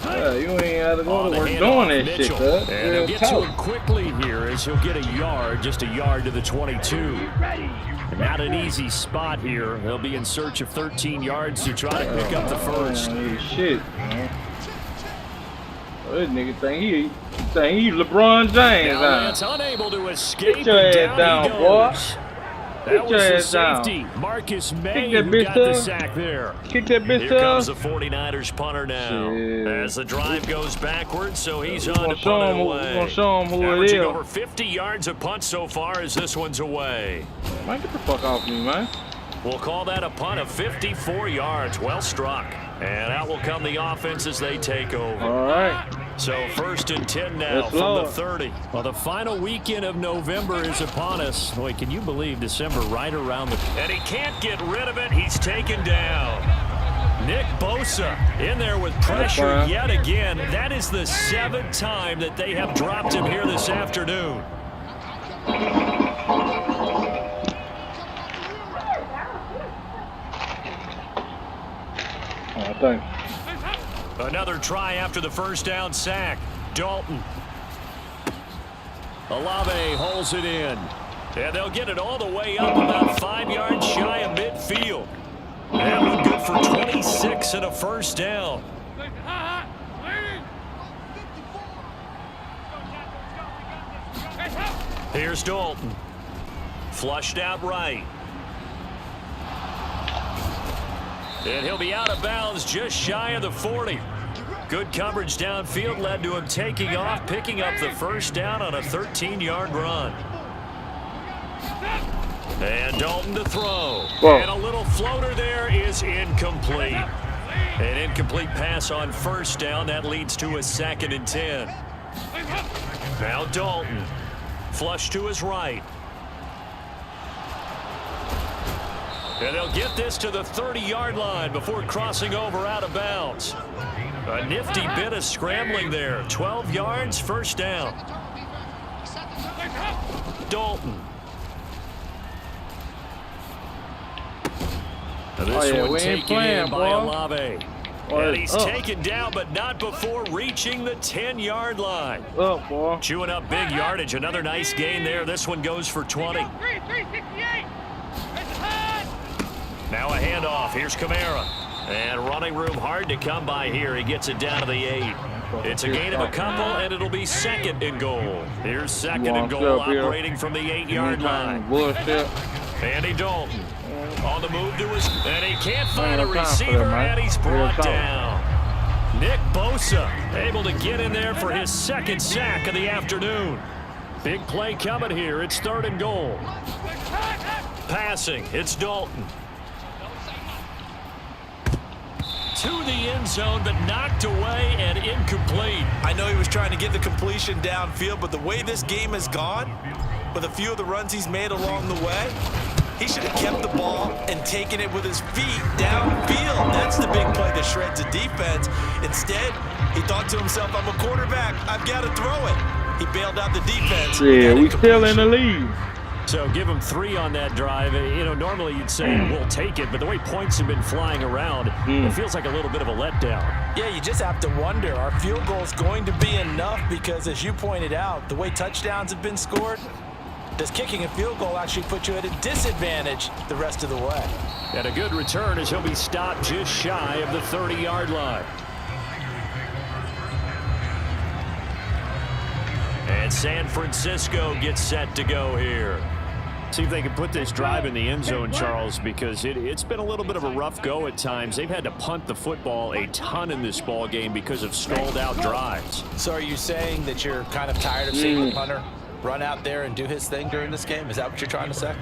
[SPEAKER 1] Yeah, you ain't had to go to work doing that shit, cuz.
[SPEAKER 3] And he'll get to him quickly here as he'll get a yard, just a yard to the 22. And not an easy spot here. They'll be in search of 13 yards to try to pick up the 1st.
[SPEAKER 1] Shit, man. This nigga think he LeBron James.
[SPEAKER 3] Now it's unable to escape.
[SPEAKER 1] Get your ass
[SPEAKER 3] down
[SPEAKER 1] down,
[SPEAKER 3] he goes.
[SPEAKER 1] boy.
[SPEAKER 3] That was the safety, Marcus May, who got the sack there.
[SPEAKER 1] Kick that bitch
[SPEAKER 3] Here comes the 49ers punter now. As the drive goes backwards, so he's on to punt it away.
[SPEAKER 1] We're going to show him who it
[SPEAKER 3] Averaging
[SPEAKER 1] is.
[SPEAKER 3] over 50 yards of punt so far as this one's away.
[SPEAKER 1] Man, get the fuck off me, man.
[SPEAKER 3] We'll call that a punt of 54 yards. Well struck. And out will come the offense as they take over.
[SPEAKER 1] All right.
[SPEAKER 3] So 1st and 10 now from the 30. Well, the final weekend of November is upon us. Boy, can you believe December right around the... And he can't get rid of it. He's taken down. Nick Bosa in there with pressure yet again. That is the 7th time that they have dropped him here this afternoon.
[SPEAKER 1] Thanks.
[SPEAKER 3] Another try after the first down sack. Dalton. Olave holds it in. And they'll get it all the way up about 5 yards shy of midfield. That one good for 26 and a first down. Here's Dalton. Flushed out right. And he'll be out of bounds just shy of the 40. Good coverage downfield led to him taking off, picking up the first down on a 13-yard run. And Dalton to throw.
[SPEAKER 1] Whoa.
[SPEAKER 3] And a little floater there is incomplete. An incomplete pass on first down. That leads to a 2nd and 10. Now Dalton. Flush to his right. And they'll get this to the 30-yard line before crossing over out of bounds. A nifty bit of scrambling there. 12 yards, first down. Dalton. This one taken in by Olave. And he's taken down, but not before reaching the 10-yard line.
[SPEAKER 1] Up, boy.
[SPEAKER 3] Chewing up big yardage. Another nice gain there. This one goes for 20. Now a handoff. Here's Kamara. And running room hard to come by here. He gets it down to the 8. It's a gain of a couple, and it'll be 2nd and goal. Here's 2nd and goal operating from the 8-yard line. Andy Dalton on the move to his... And he can't find a receiver, and he's brought down. Nick Bosa able to get in there for his 2nd sack of the afternoon. Big play coming here. It's 3rd and goal. Passing. It's Dalton. To the end zone, but knocked away and incomplete.
[SPEAKER 4] I know he was trying to get the completion downfield, but the way this game has gone, with a few of the runs he's made along the way, he should have kept the ball and taken it with his feet downfield. That's the big play that shreds the defense. Instead, he thought to himself, I'm a quarterback. I've got to throw it. He bailed out the defense.
[SPEAKER 1] Yeah, we still in the lead.
[SPEAKER 3] So give him 3 on that drive. You know, normally you'd say we'll take it, but the way points have been flying around, it feels like a little bit of a letdown.
[SPEAKER 4] Yeah, you just have to wonder, are field goals going to be enough? Because as you pointed out, the way touchdowns have been scored, does kicking a field goal actually put you at a disadvantage the rest of the way?
[SPEAKER 3] And a good return as he'll be stopped just shy of the 30-yard line. And San Francisco gets set to go here. See if they can put this drive in the end zone, Charles, because it's been a little bit of a rough go at times. They've had to punt the football a ton in this ball game because of stalled out drives.
[SPEAKER 4] So are you saying that you're kind of tired of seeing the punter run out there and do his thing during this game? Is that what you're trying to say?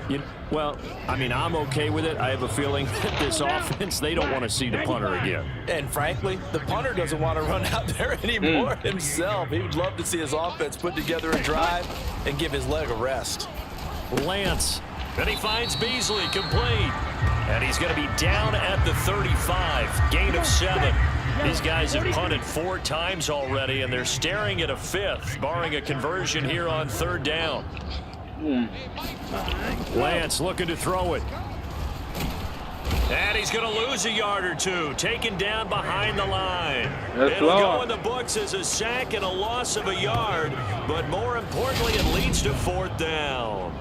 [SPEAKER 3] Well, I mean, I'm okay with it. I have a feeling that this offense, they don't want to see the punter again.
[SPEAKER 4] And frankly, the punter doesn't want to run out there anymore himself. He would love to see his offense put together a drive and give his leg a rest.
[SPEAKER 3] Lance, then he finds Beasley complete. And he's going to be down at the 35, gain of 7. These guys have punted 4 times already, and they're staring at a 5th, barring a conversion here on 3rd down. Lance looking to throw it. And he's going to lose a yard or 2, taken down behind the line. It'll go in the books as a sack and a loss of a yard, but more importantly, it leads to 4th down.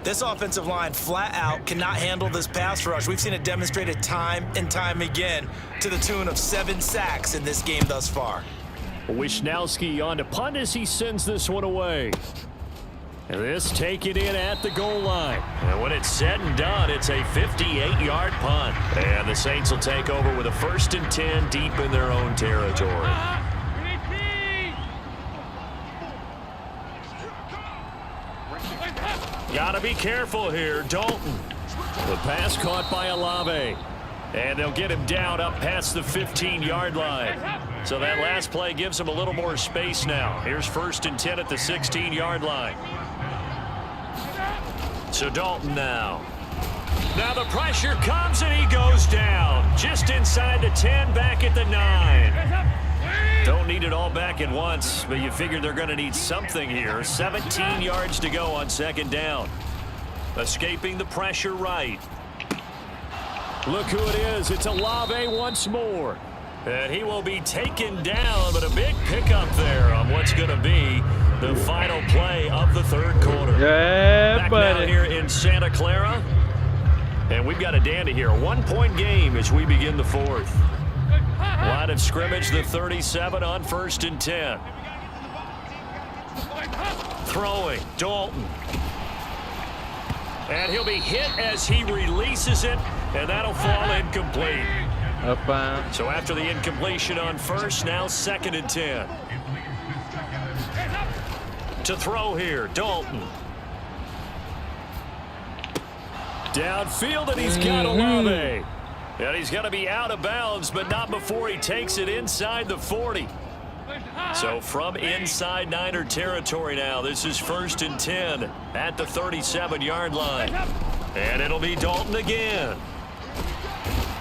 [SPEAKER 4] This offensive line flat out cannot handle this pass rush. We've seen it demonstrated time and time again to the tune of 7 sacks in this game thus far.
[SPEAKER 3] Wisnowski on to punt as he sends this one away. And this taken in at the goal line. And when it's said and done, it's a 58-yard punt. And the Saints will take over with a 1st and 10 deep in their own territory. Gotta be careful here. Dalton The pass caught by Olave. And they'll get him down up past the 15-yard line. So that last play gives him a little more space now. Here's 1st and 10 at the 16-yard line. So Dalton now. Now the pressure comes and he goes down. Just inside the 10, back at the 9. Don't need it all back at once, but you figure they're going to need something here. 17 yards to go on 2nd down. Escaping the pressure right. Look who it is. It's Olave once more. And he will be taken down, but a big pickup there on what's going to be the final play of the 3rd quarter.
[SPEAKER 1] Yeah,
[SPEAKER 3] Back
[SPEAKER 1] buddy.
[SPEAKER 3] now here in Santa Clara. And we've got a dandy here. 1-point game as we begin the 4th. Line of scrimmage, the 37 on 1st and 10. Throwing, Dalton. And he'll be hit as he releases it, and that'll fall incomplete. So after the incompletion on 1st, now 2nd and 10. To throw here, Dalton. Downfield, and he's got Olave. And he's going to be out of bounds, but not before he takes it inside the 40. So from inside Niner territory now, this is 1st and 10 at the 37-yard line. And it'll be Dalton again.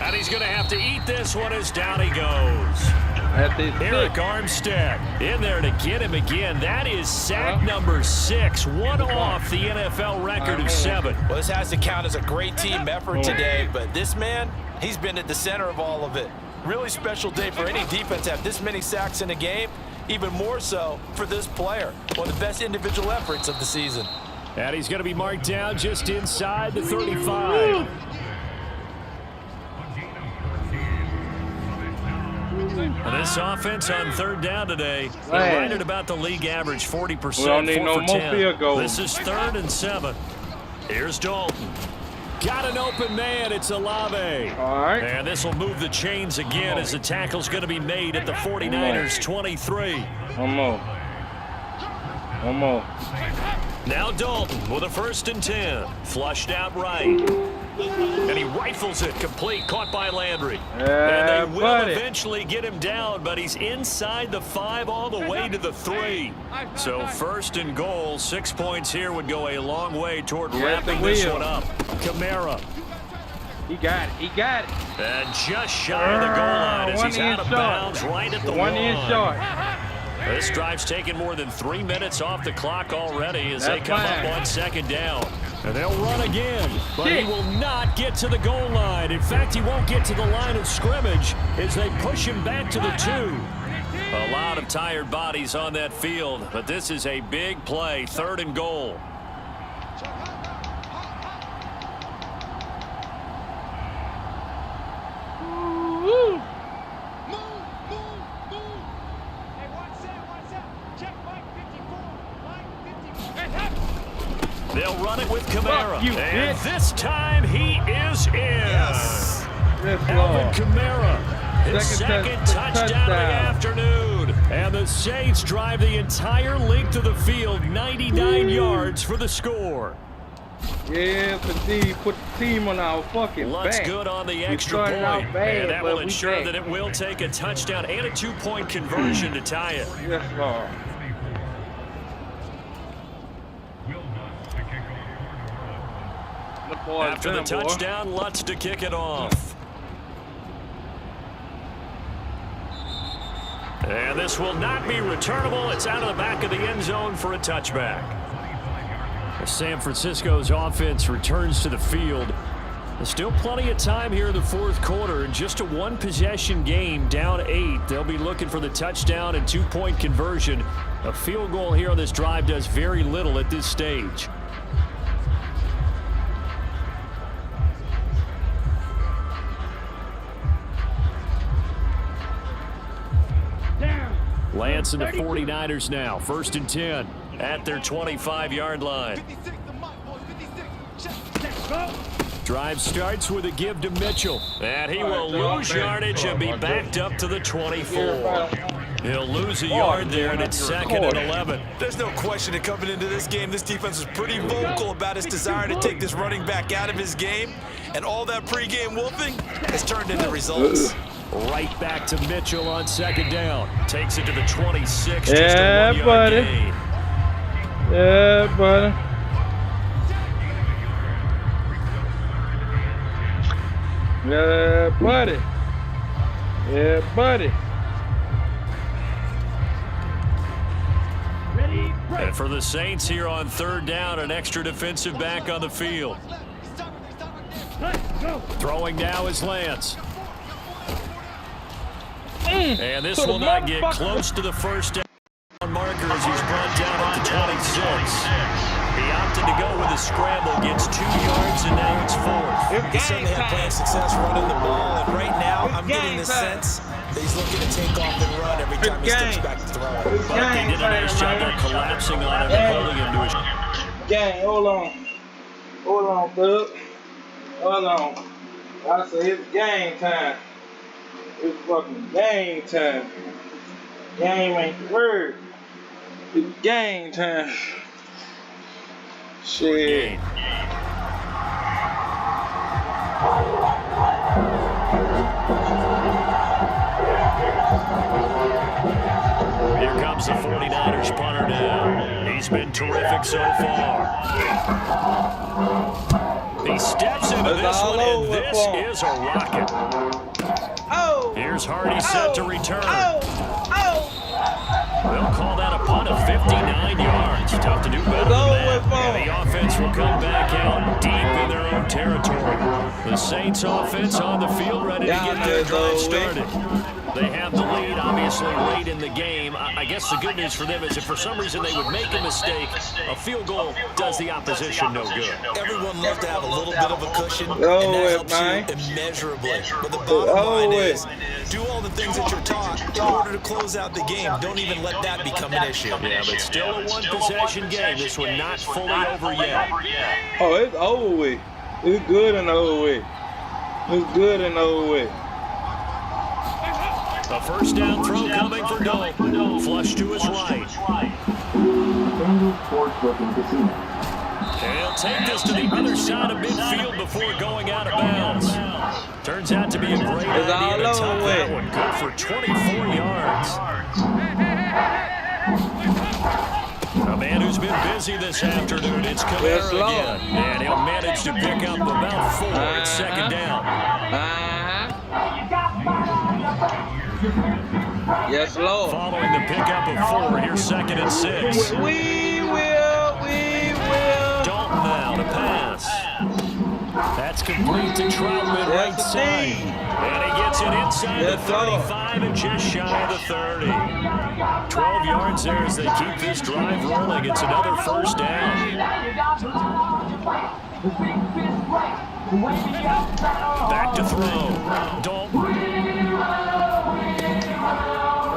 [SPEAKER 3] And he's going to have to eat this one as down he goes. Eric Armstead in there to get him again. That is sack number 6, one off the NFL record of 7.
[SPEAKER 4] Well, this has to count as a great team effort today, but this man, he's been at the center of all of it. Really special day for any defense to have this many sacks in a game, even more so for this player. One of the best individual efforts of the season.
[SPEAKER 3] And he's going to be marked down just inside the 35. And this offense on 3rd down today, right at about the league average, 40%.
[SPEAKER 1] We don't need no more field goals.
[SPEAKER 3] This is 3rd and 7. Here's Dalton. Got an open man. It's Olave.
[SPEAKER 1] All right.
[SPEAKER 3] And this will move the chains again as the tackle's going to be made at the 49ers 23.
[SPEAKER 1] One more. One more.
[SPEAKER 3] Now Dalton with a 1st and 10. Flushed out right. And he rifles it complete, caught by Landry. And they will eventually get him down, but he's inside the 5 all the way to the 3. So 1st and goal, 6 points here would go a long way toward wrapping this one up. Kamara.
[SPEAKER 1] He got it. He got it.
[SPEAKER 3] And just shy of the goal line as he's out of bounds right at the 1.
[SPEAKER 1] 1 inch short.
[SPEAKER 3] This drive's taken more than 3 minutes off the clock already as they come up on 2nd down. And they'll run again, but he will not get to the goal line. In fact, he won't get to the line of scrimmage as they push him back to the 2. A lot of tired bodies on that field, but this is a big play, 3rd and goal. They'll run it with Kamara. And this time he is in.
[SPEAKER 4] Yes.
[SPEAKER 3] Alvin Kamara. His second touchdown of the afternoon. And the Saints drive the entire length of the field, 99 yards for the score.
[SPEAKER 1] Yes, indeed. Put the team on our fucking
[SPEAKER 3] Looks
[SPEAKER 1] back.
[SPEAKER 3] good on the extra point. And that will ensure that it will take a touchdown and a 2-point conversion to tie it.
[SPEAKER 1] Yes, Lord.
[SPEAKER 3] After the touchdown, Lutz to kick it off. And this will not be returnable. It's out of the back of the end zone for a touchback. San Francisco's offense returns to the field. There's still plenty of time here in the 4th quarter. In just a 1-possession game, down 8. They'll be looking for the touchdown and 2-point conversion. A field goal here on this drive does very little at this stage. Lance and the 49ers now. 1st and 10 at their 25-yard line. Drive starts with a give to Mitchell. And he will lose yardage and be backed up to the 24. He'll lose a yard there, and it's 2nd and 11.
[SPEAKER 4] There's no question that coming into this game, this defense was pretty vocal about its desire to take this running back out of his game, and all that pregame wolfing has turned into results.
[SPEAKER 3] Right back to Mitchell on 2nd down. Takes it to the 26.
[SPEAKER 1] Yeah,
[SPEAKER 3] just a 1-yard
[SPEAKER 1] buddy.
[SPEAKER 3] gain.
[SPEAKER 1] Yeah, buddy. Yeah, buddy. Yeah, buddy.
[SPEAKER 3] And for the Saints here on 3rd down, an extra defensive back on the field. Throwing now is Lance. And this will not get close to the first down marker as he's brought down at the 26. He opted to go with a scramble, gets 2 yards, and now it's 4th.
[SPEAKER 4] He certainly had plenty of success running the ball, and right now I'm getting the sense that he's looking to take off and run every time he steps back to throw.
[SPEAKER 3] But they did a nice job of collapsing on him and holding him to his...
[SPEAKER 1] Gang, hold on. Hold on, Thug. Hold on. I said it's game time. It's fucking game time. Game ain't the word. It's game time. Shit.
[SPEAKER 3] Here comes the 49ers punter now. He's been terrific so far. He steps into this one, and this is a rocket. Here's Hardy set to return. They'll call that a punt of 59 yards. Tough to do better than that. And the offense will come back out deep in their own territory. The Saints offense on the field ready to get their drive started. They have the lead, obviously, late in the game. I guess the good news for them is if for some reason they would make a mistake, a field goal does the opposition no good.
[SPEAKER 4] Everyone loves to have a little bit of a cushion, and that helps you immeasurably. But the bottom line is, do all the things that you're taught in order to close out the game. Don't even let that become an issue.
[SPEAKER 3] Yeah, but still a one-possession game. This one not fully over yet.
[SPEAKER 1] Oh, it's over with. It's good and over with. It's good and over with.
[SPEAKER 3] A first down throw coming for Dalton. Flush to his right. And he'll take this to the other side of midfield before going out of bounds. Turns out to be a great idea to top that one. Good for 24 yards. A man who's been busy this afternoon, it's Kamara again. And he'll manage to pick up about 4 at 2nd down.
[SPEAKER 1] Yes, Lord.
[SPEAKER 3] Following the pickup of 4, here's 2nd and 6.
[SPEAKER 1] We will.
[SPEAKER 3] Dalton now to pass. That's complete to Troutman, right side. And he gets it inside the 35 and just shy of the 30. 12 yards there as they keep this drive rolling. It's another first down. Back to throw. Dalton.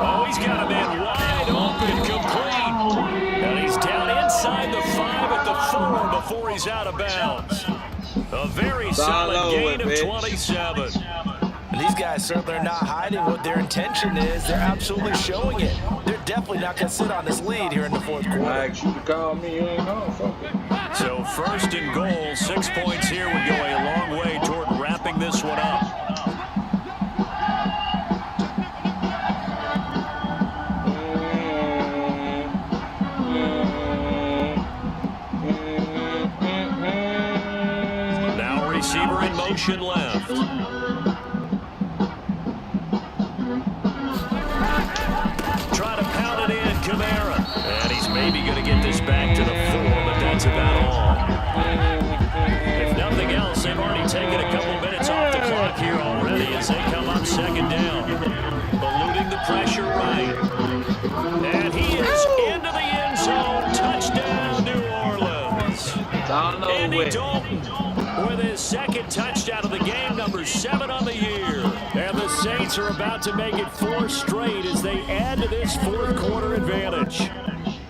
[SPEAKER 3] Oh, he's got a man wide open, complete. And he's down inside the 5 at the 4 before he's out of bounds. A very solid gain of 27.
[SPEAKER 4] And these guys certainly are not hiding what their intention is. They're absolutely showing it. They're definitely not going to sit on this lead here in the 4th quarter.
[SPEAKER 1] I asked you to call me, you ain't on something.
[SPEAKER 3] So 1st and goal, 6 points here would go a long way toward wrapping this one up. Now receiver in motion left. Try to pound it in, Kamara. And he's maybe going to get this back to the 4, but that's about all. If nothing else, they've already taken a couple minutes off the clock here already as they come up 2nd down. Eluding the pressure right. And he is into the end zone. Touchdown, New Orleans. Andy Dalton with his 2nd touchdown of the game, number 7 on the year. And the Saints are about to make it 4 straight as they add to this 4th quarter advantage.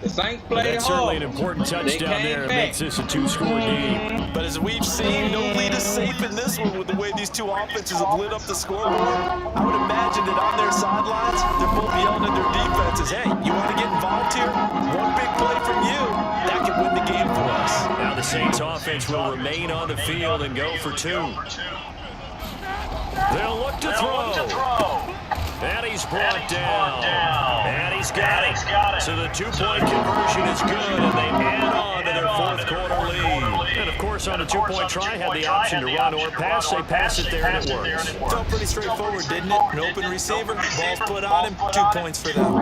[SPEAKER 1] The Saints
[SPEAKER 6] But
[SPEAKER 1] play
[SPEAKER 6] that's certainly an
[SPEAKER 1] hard.
[SPEAKER 6] important touchdown there. It
[SPEAKER 1] back.
[SPEAKER 6] makes this a 2-score game.
[SPEAKER 4] But as we've seen, no lead is safe in this one with the way these two offenses have lit up the scoreboard. I would imagine that on their sidelines, they're both yelling at their defenses, hey, you want to get involved here? One big play from you, that could win the game for us.
[SPEAKER 6] Now the Saints offense will remain on the field and go for 2. They'll look to throw. And he's brought down. And he's got it. So the 2-point conversion is good, and they add on to their 4th quarter lead. And, of course, on the 2-point try, had the option to run or pass. They pass it there, and it works.
[SPEAKER 4] Felt pretty straightforward, didn't it? An open receiver, ball's put on him, 2 points for them.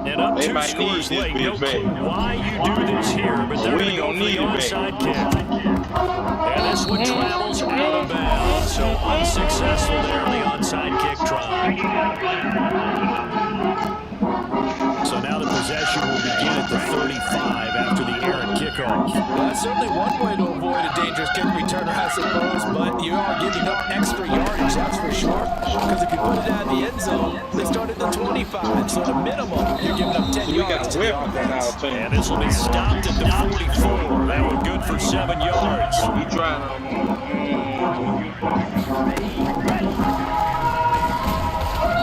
[SPEAKER 6] And up
[SPEAKER 1] They
[SPEAKER 6] 2
[SPEAKER 1] might need
[SPEAKER 6] scores
[SPEAKER 1] this
[SPEAKER 6] late.
[SPEAKER 1] big
[SPEAKER 6] No clue
[SPEAKER 1] back.
[SPEAKER 6] why you do this here, but they're going to go for the onside kick. And this one travels out of bounds, so unsuccessful there on the onside kick try. So now the possession will begin at the 35 after the errant kickoff.
[SPEAKER 4] Well, that's certainly one way to avoid a dangerous kick returner, I suppose, but you are giving up extra yardage, that's for sure. Because if you put it out in the end zone, they start at the 25, so the minimum, you're giving up 10
[SPEAKER 1] We
[SPEAKER 4] yards
[SPEAKER 1] got
[SPEAKER 4] to
[SPEAKER 1] a
[SPEAKER 4] the
[SPEAKER 1] whip on
[SPEAKER 4] offense.
[SPEAKER 1] our team.
[SPEAKER 6] And this will be stopped at the 44. That one good for 7 yards.
[SPEAKER 1] He trying to.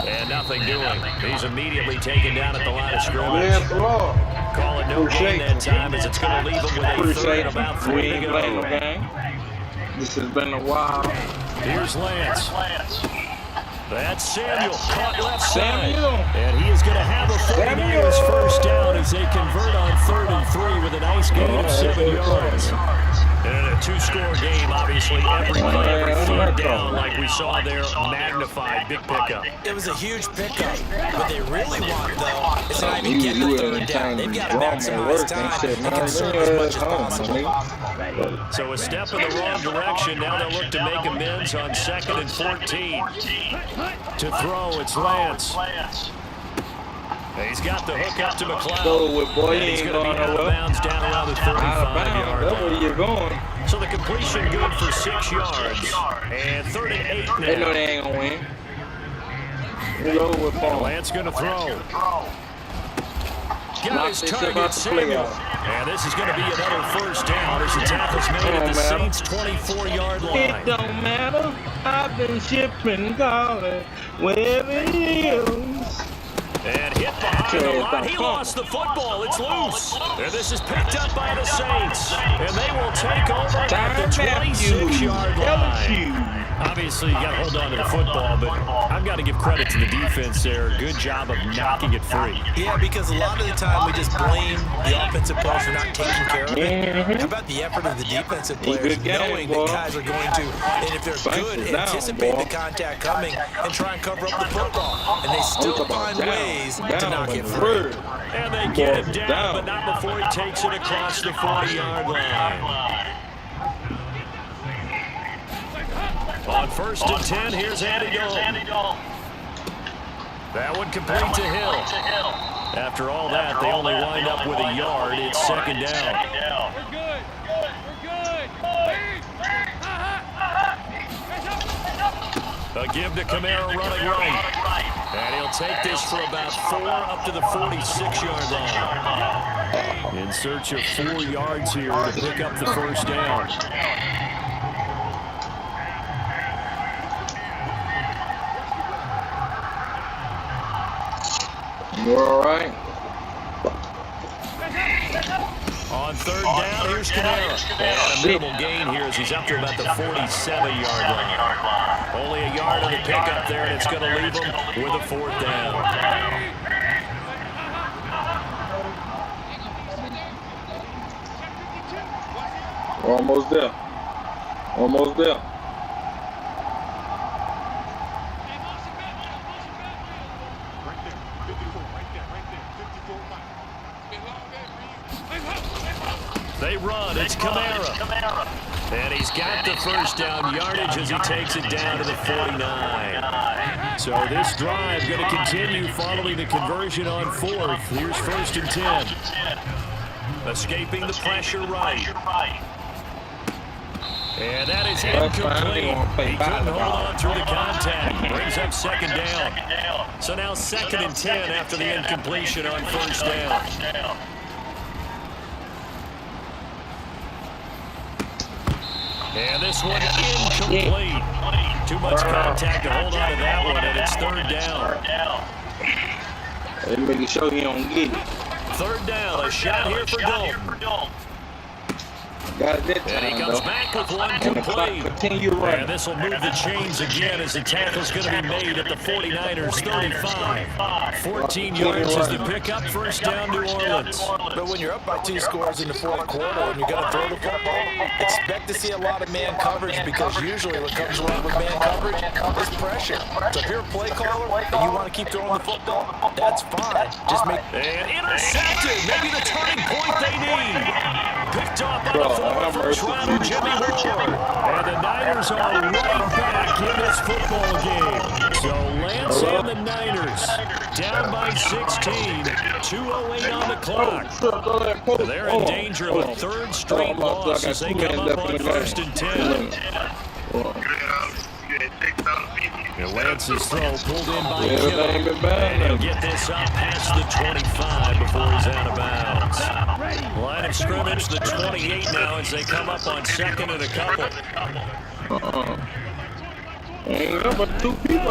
[SPEAKER 6] And nothing doing. He's immediately taken down at the line of scrimmage.
[SPEAKER 1] Yes, Lord.
[SPEAKER 6] Call it no gain that time as it's going to leave him with a third
[SPEAKER 1] Appreciate
[SPEAKER 6] and about
[SPEAKER 1] it.
[SPEAKER 6] 3
[SPEAKER 1] We
[SPEAKER 6] to
[SPEAKER 1] ain't playing no
[SPEAKER 6] go.
[SPEAKER 1] game. This has been a while.
[SPEAKER 6] Here's Lance. That's Samuel, caught left side.
[SPEAKER 1] Samuel.
[SPEAKER 6] And he is going to have a 49ers first down as they convert on 3rd and 3 with a nice gain of 7 yards. And a 2-score game, obviously, every play, every third down, like we saw there, magnified, big pickup.
[SPEAKER 4] It was a huge pickup. What they really want, though, is to not even get the 3rd down. They've got to maximize time and conserve as much as possible.
[SPEAKER 6] So a step in the wrong direction. Now they'll look to make amends on 2nd and 14. To throw, it's Lance. He's got the hook up to McLeod.
[SPEAKER 1] Go with boy,
[SPEAKER 6] And he's
[SPEAKER 1] he ain't
[SPEAKER 6] going to be
[SPEAKER 1] going
[SPEAKER 6] out of
[SPEAKER 1] nowhere.
[SPEAKER 6] bounds down around the
[SPEAKER 1] Out of
[SPEAKER 6] 35-yard
[SPEAKER 1] bounds. That's where
[SPEAKER 6] line.
[SPEAKER 1] you're going.
[SPEAKER 6] So the completion good for 6 yards. And 3rd and 8 now.
[SPEAKER 1] They know they ain't gonna win. We go with Paul.
[SPEAKER 6] Lance going to throw. Got
[SPEAKER 1] Knock
[SPEAKER 6] his
[SPEAKER 1] this
[SPEAKER 6] target,
[SPEAKER 1] about the
[SPEAKER 6] Samuel.
[SPEAKER 1] playoff.
[SPEAKER 6] And this is going to be another first down as the tackle's made at the Saints' 24-yard line.
[SPEAKER 1] It don't matter. I've been shipping college wherever it is.
[SPEAKER 6] And hit behind the line. He lost the football. It's loose. And this is picked up by the Saints. And they will take over at the 26-yard line. Obviously, you got to hold on to the football, but I've got to give credit to the defense there. Good job of knocking it free.
[SPEAKER 4] Yeah, because a lot of the time we just blame the offensive players for not taking care of it. How about the effort of the defensive players
[SPEAKER 1] Good game,
[SPEAKER 4] knowing
[SPEAKER 1] boy.
[SPEAKER 4] that guys are going to, and if they're
[SPEAKER 1] Saints
[SPEAKER 4] good,
[SPEAKER 1] is down,
[SPEAKER 4] anticipate
[SPEAKER 1] boy.
[SPEAKER 4] the contact coming and try and cover up the football. And they still find ways to knock it free.
[SPEAKER 6] And they get him down, but not before he takes it across the 40-yard line. On 1st and 10, here's Andy Dalton. That one complete to Hill. After all that, they only wind up with a yard. It's 2nd down.
[SPEAKER 5] We're good. We're good.
[SPEAKER 6] A give to Kamara running right. And he'll take this for about 4 up to the 46-yard line. In search of 4 yards here to pick up the first down.
[SPEAKER 1] We're all right.
[SPEAKER 6] On 3rd down, here's Kamara. And a minimal gain here as he's up to about the 47-yard line. Only a yard on the pickup there, and it's going to leave him with a 4th down.
[SPEAKER 1] We're almost there. Almost there.
[SPEAKER 6] They run. It's Kamara. And he's got the first down yardage as he takes it down to the 49. So this drive going to continue following the conversion on 4th. Here's 1st and 10. Escaping the pressure right. And that is incomplete. He couldn't hold on through the contact.
[SPEAKER 3] Brings up second down. So now 2nd and 10 after the incompletion on first down. And this one incomplete. Too much contact to hold on to that one, and it's 3rd down.
[SPEAKER 1] Let me show you don't get it.
[SPEAKER 3] 3rd down, a shot here for Dalton.
[SPEAKER 1] Got it that time,
[SPEAKER 3] And he comes back with one complete. And this will move the chains again as the tackle's going to be made at the 49ers 35. 14 yards as the pickup, first down New Orleans.
[SPEAKER 4] But when you're up by 2 scores in the 4th quarter and you're going to throw the football, expect to see a lot of man coverage because usually what comes along with man coverage is pressure. So if you're a play caller and you want to keep throwing the football, that's fine. Just make...
[SPEAKER 3] And intercepted, maybe the turning point they need. Picked off by the first rounder, Jimmy Ward. And the Niners are right back in this football game. So Lance and the Niners down by 16. 2:08 on the clock. They're in danger of a 3rd straight loss as they come up on 1st and 10. And Lance's throw pulled in by Kittle. And he'll get this up past the 25 before he's out of bounds. Line of scrimmage, the 28 now as they come up on 2nd and a couple.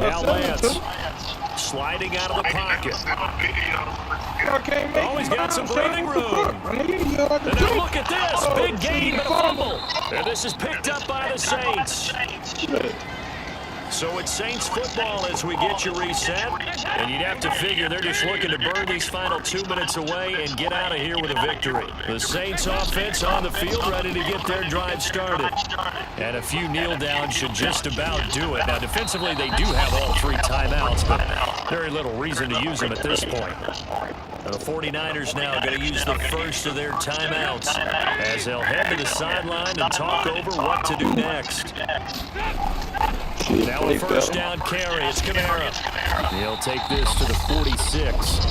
[SPEAKER 3] Now Lance sliding out of the pocket. Oh, he's got some breathing room. And now look at this. Big gain, but a fumble. And this is picked up by the Saints. So it's Saints football as we get you reset. And you'd have to figure they're just looking to burn these final 2 minutes away and get out of here with a victory. The Saints offense on the field ready to get their drive started. And a few kneel downs should just about do it. Now defensively they do have all 3 timeouts, but very little reason to use them at this point. And the 49ers now going to use the first of their timeouts as they'll head to the sideline and talk over what to do next. Now a first down carry, it's Kamara. He'll take this to the 46.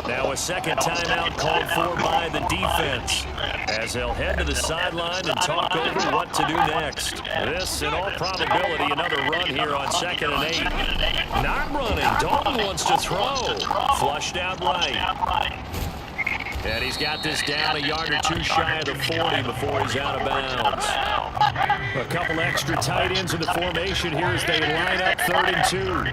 [SPEAKER 3] Now a second timeout called for by the defense as they'll head to the sideline and talk over what to do next. This, in all probability, another run here on 2nd and 8. Not running, Dalton wants to throw. Flushed out right. And he's got this down a yard or 2 shy of the 40 before he's out of bounds. A couple extra tight ends in the formation here as they line up 3rd and 2.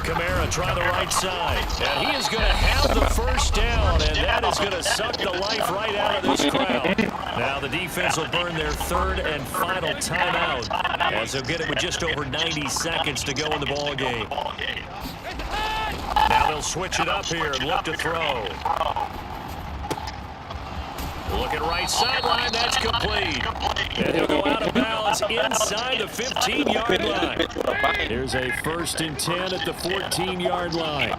[SPEAKER 3] Kamara try the right side. And he is going to have the first down, and that is going to suck the life right out of this crowd. Now the defense will burn their 3rd and final timeout as they'll get it with just over 90 seconds to go in the ball game. Now they'll switch it up here and look to throw. Looking right sideline, that's complete. And he'll go out of bounds inside the 15-yard line. Here's a 1st and 10 at the 14-yard line.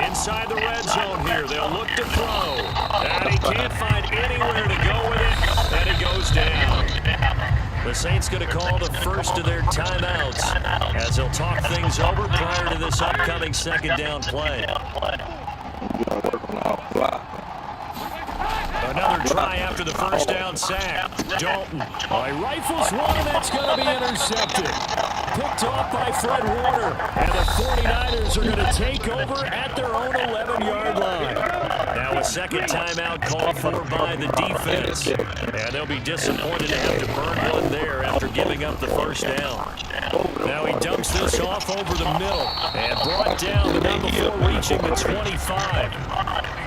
[SPEAKER 3] Inside the red zone here, they'll look to throw. And he can't find anywhere to go with it, and it goes down. The Saints going to call the first of their timeouts as they'll talk things over prior to this upcoming 2nd down play. Another try after the first down sack. Dalton. He rifles one, and that's going to be intercepted. Picked off by Fred Warner. And the 49ers are going to take over at their own 11-yard line. Now a second timeout called for by the defense. And they'll be disappointed to have to burn one there after giving up the first down. Now he dumps this off over the middle and brought down the number 4 reaching the 25.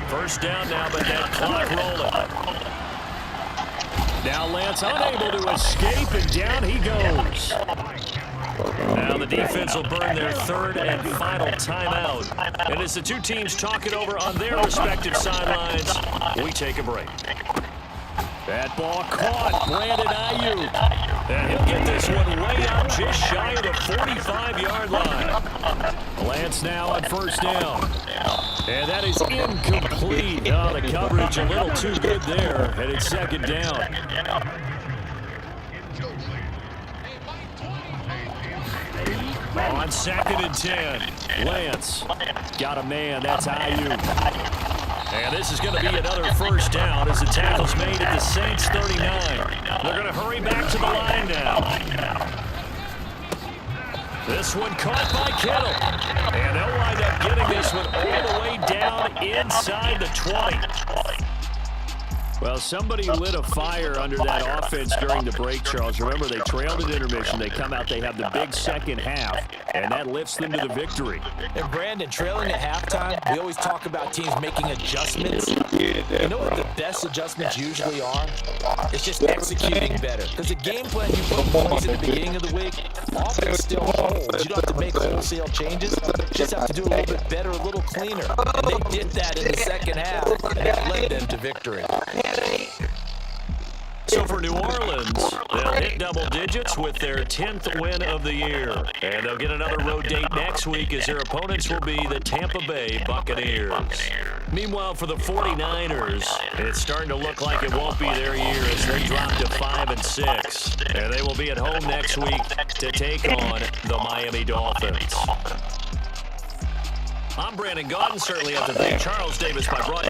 [SPEAKER 3] First down now, but that clock rolling. Now Lance unable to escape, and down he goes. Now the defense will burn their 3rd and final timeout. And as the 2 teams talk it over on their respective sidelines, we take a break. That ball caught, Brandon Ayuk. And he'll get this one way up just shy of the 45-yard line. Lance now on first down. And that is incomplete. Oh, the coverage a little too good there. And it's 2nd down. On 2nd and 10, Lance got a man. That's Ayuk. And this is going to be another first down as the tackle's made at the Saints 39. They're going to hurry back to the line now. This one caught by Kittle. And they'll wind up getting this one all the way down inside the 20. Well, somebody lit a fire under that offense during the break, Charles. Remember, they trailed at intermission. They come out, they have the big second half, and that lifts them to the victory.
[SPEAKER 4] And Brandon, trailing at halftime, we always talk about teams making adjustments. You know what the best adjustments usually are? It's just executing better. Because the game plan you put in place at the beginning of the week, offense still holds. You don't have to make wholesale changes. You just have to do a little bit better, a little cleaner. And they did that in the second half, and that led them to victory.
[SPEAKER 3] So for New Orleans, they'll hit double digits with their 10th win of the year. And they'll get another road date next week as their opponents will be the Tampa Bay Buccaneers. Meanwhile, for the 49ers, it's starting to look like it won't be their year as they drop to 5-6. And they will be at home next week to take on the Miami Dolphins. I'm Brandon Gaudin. Certainly have to thank Charles Davis, my broadcast.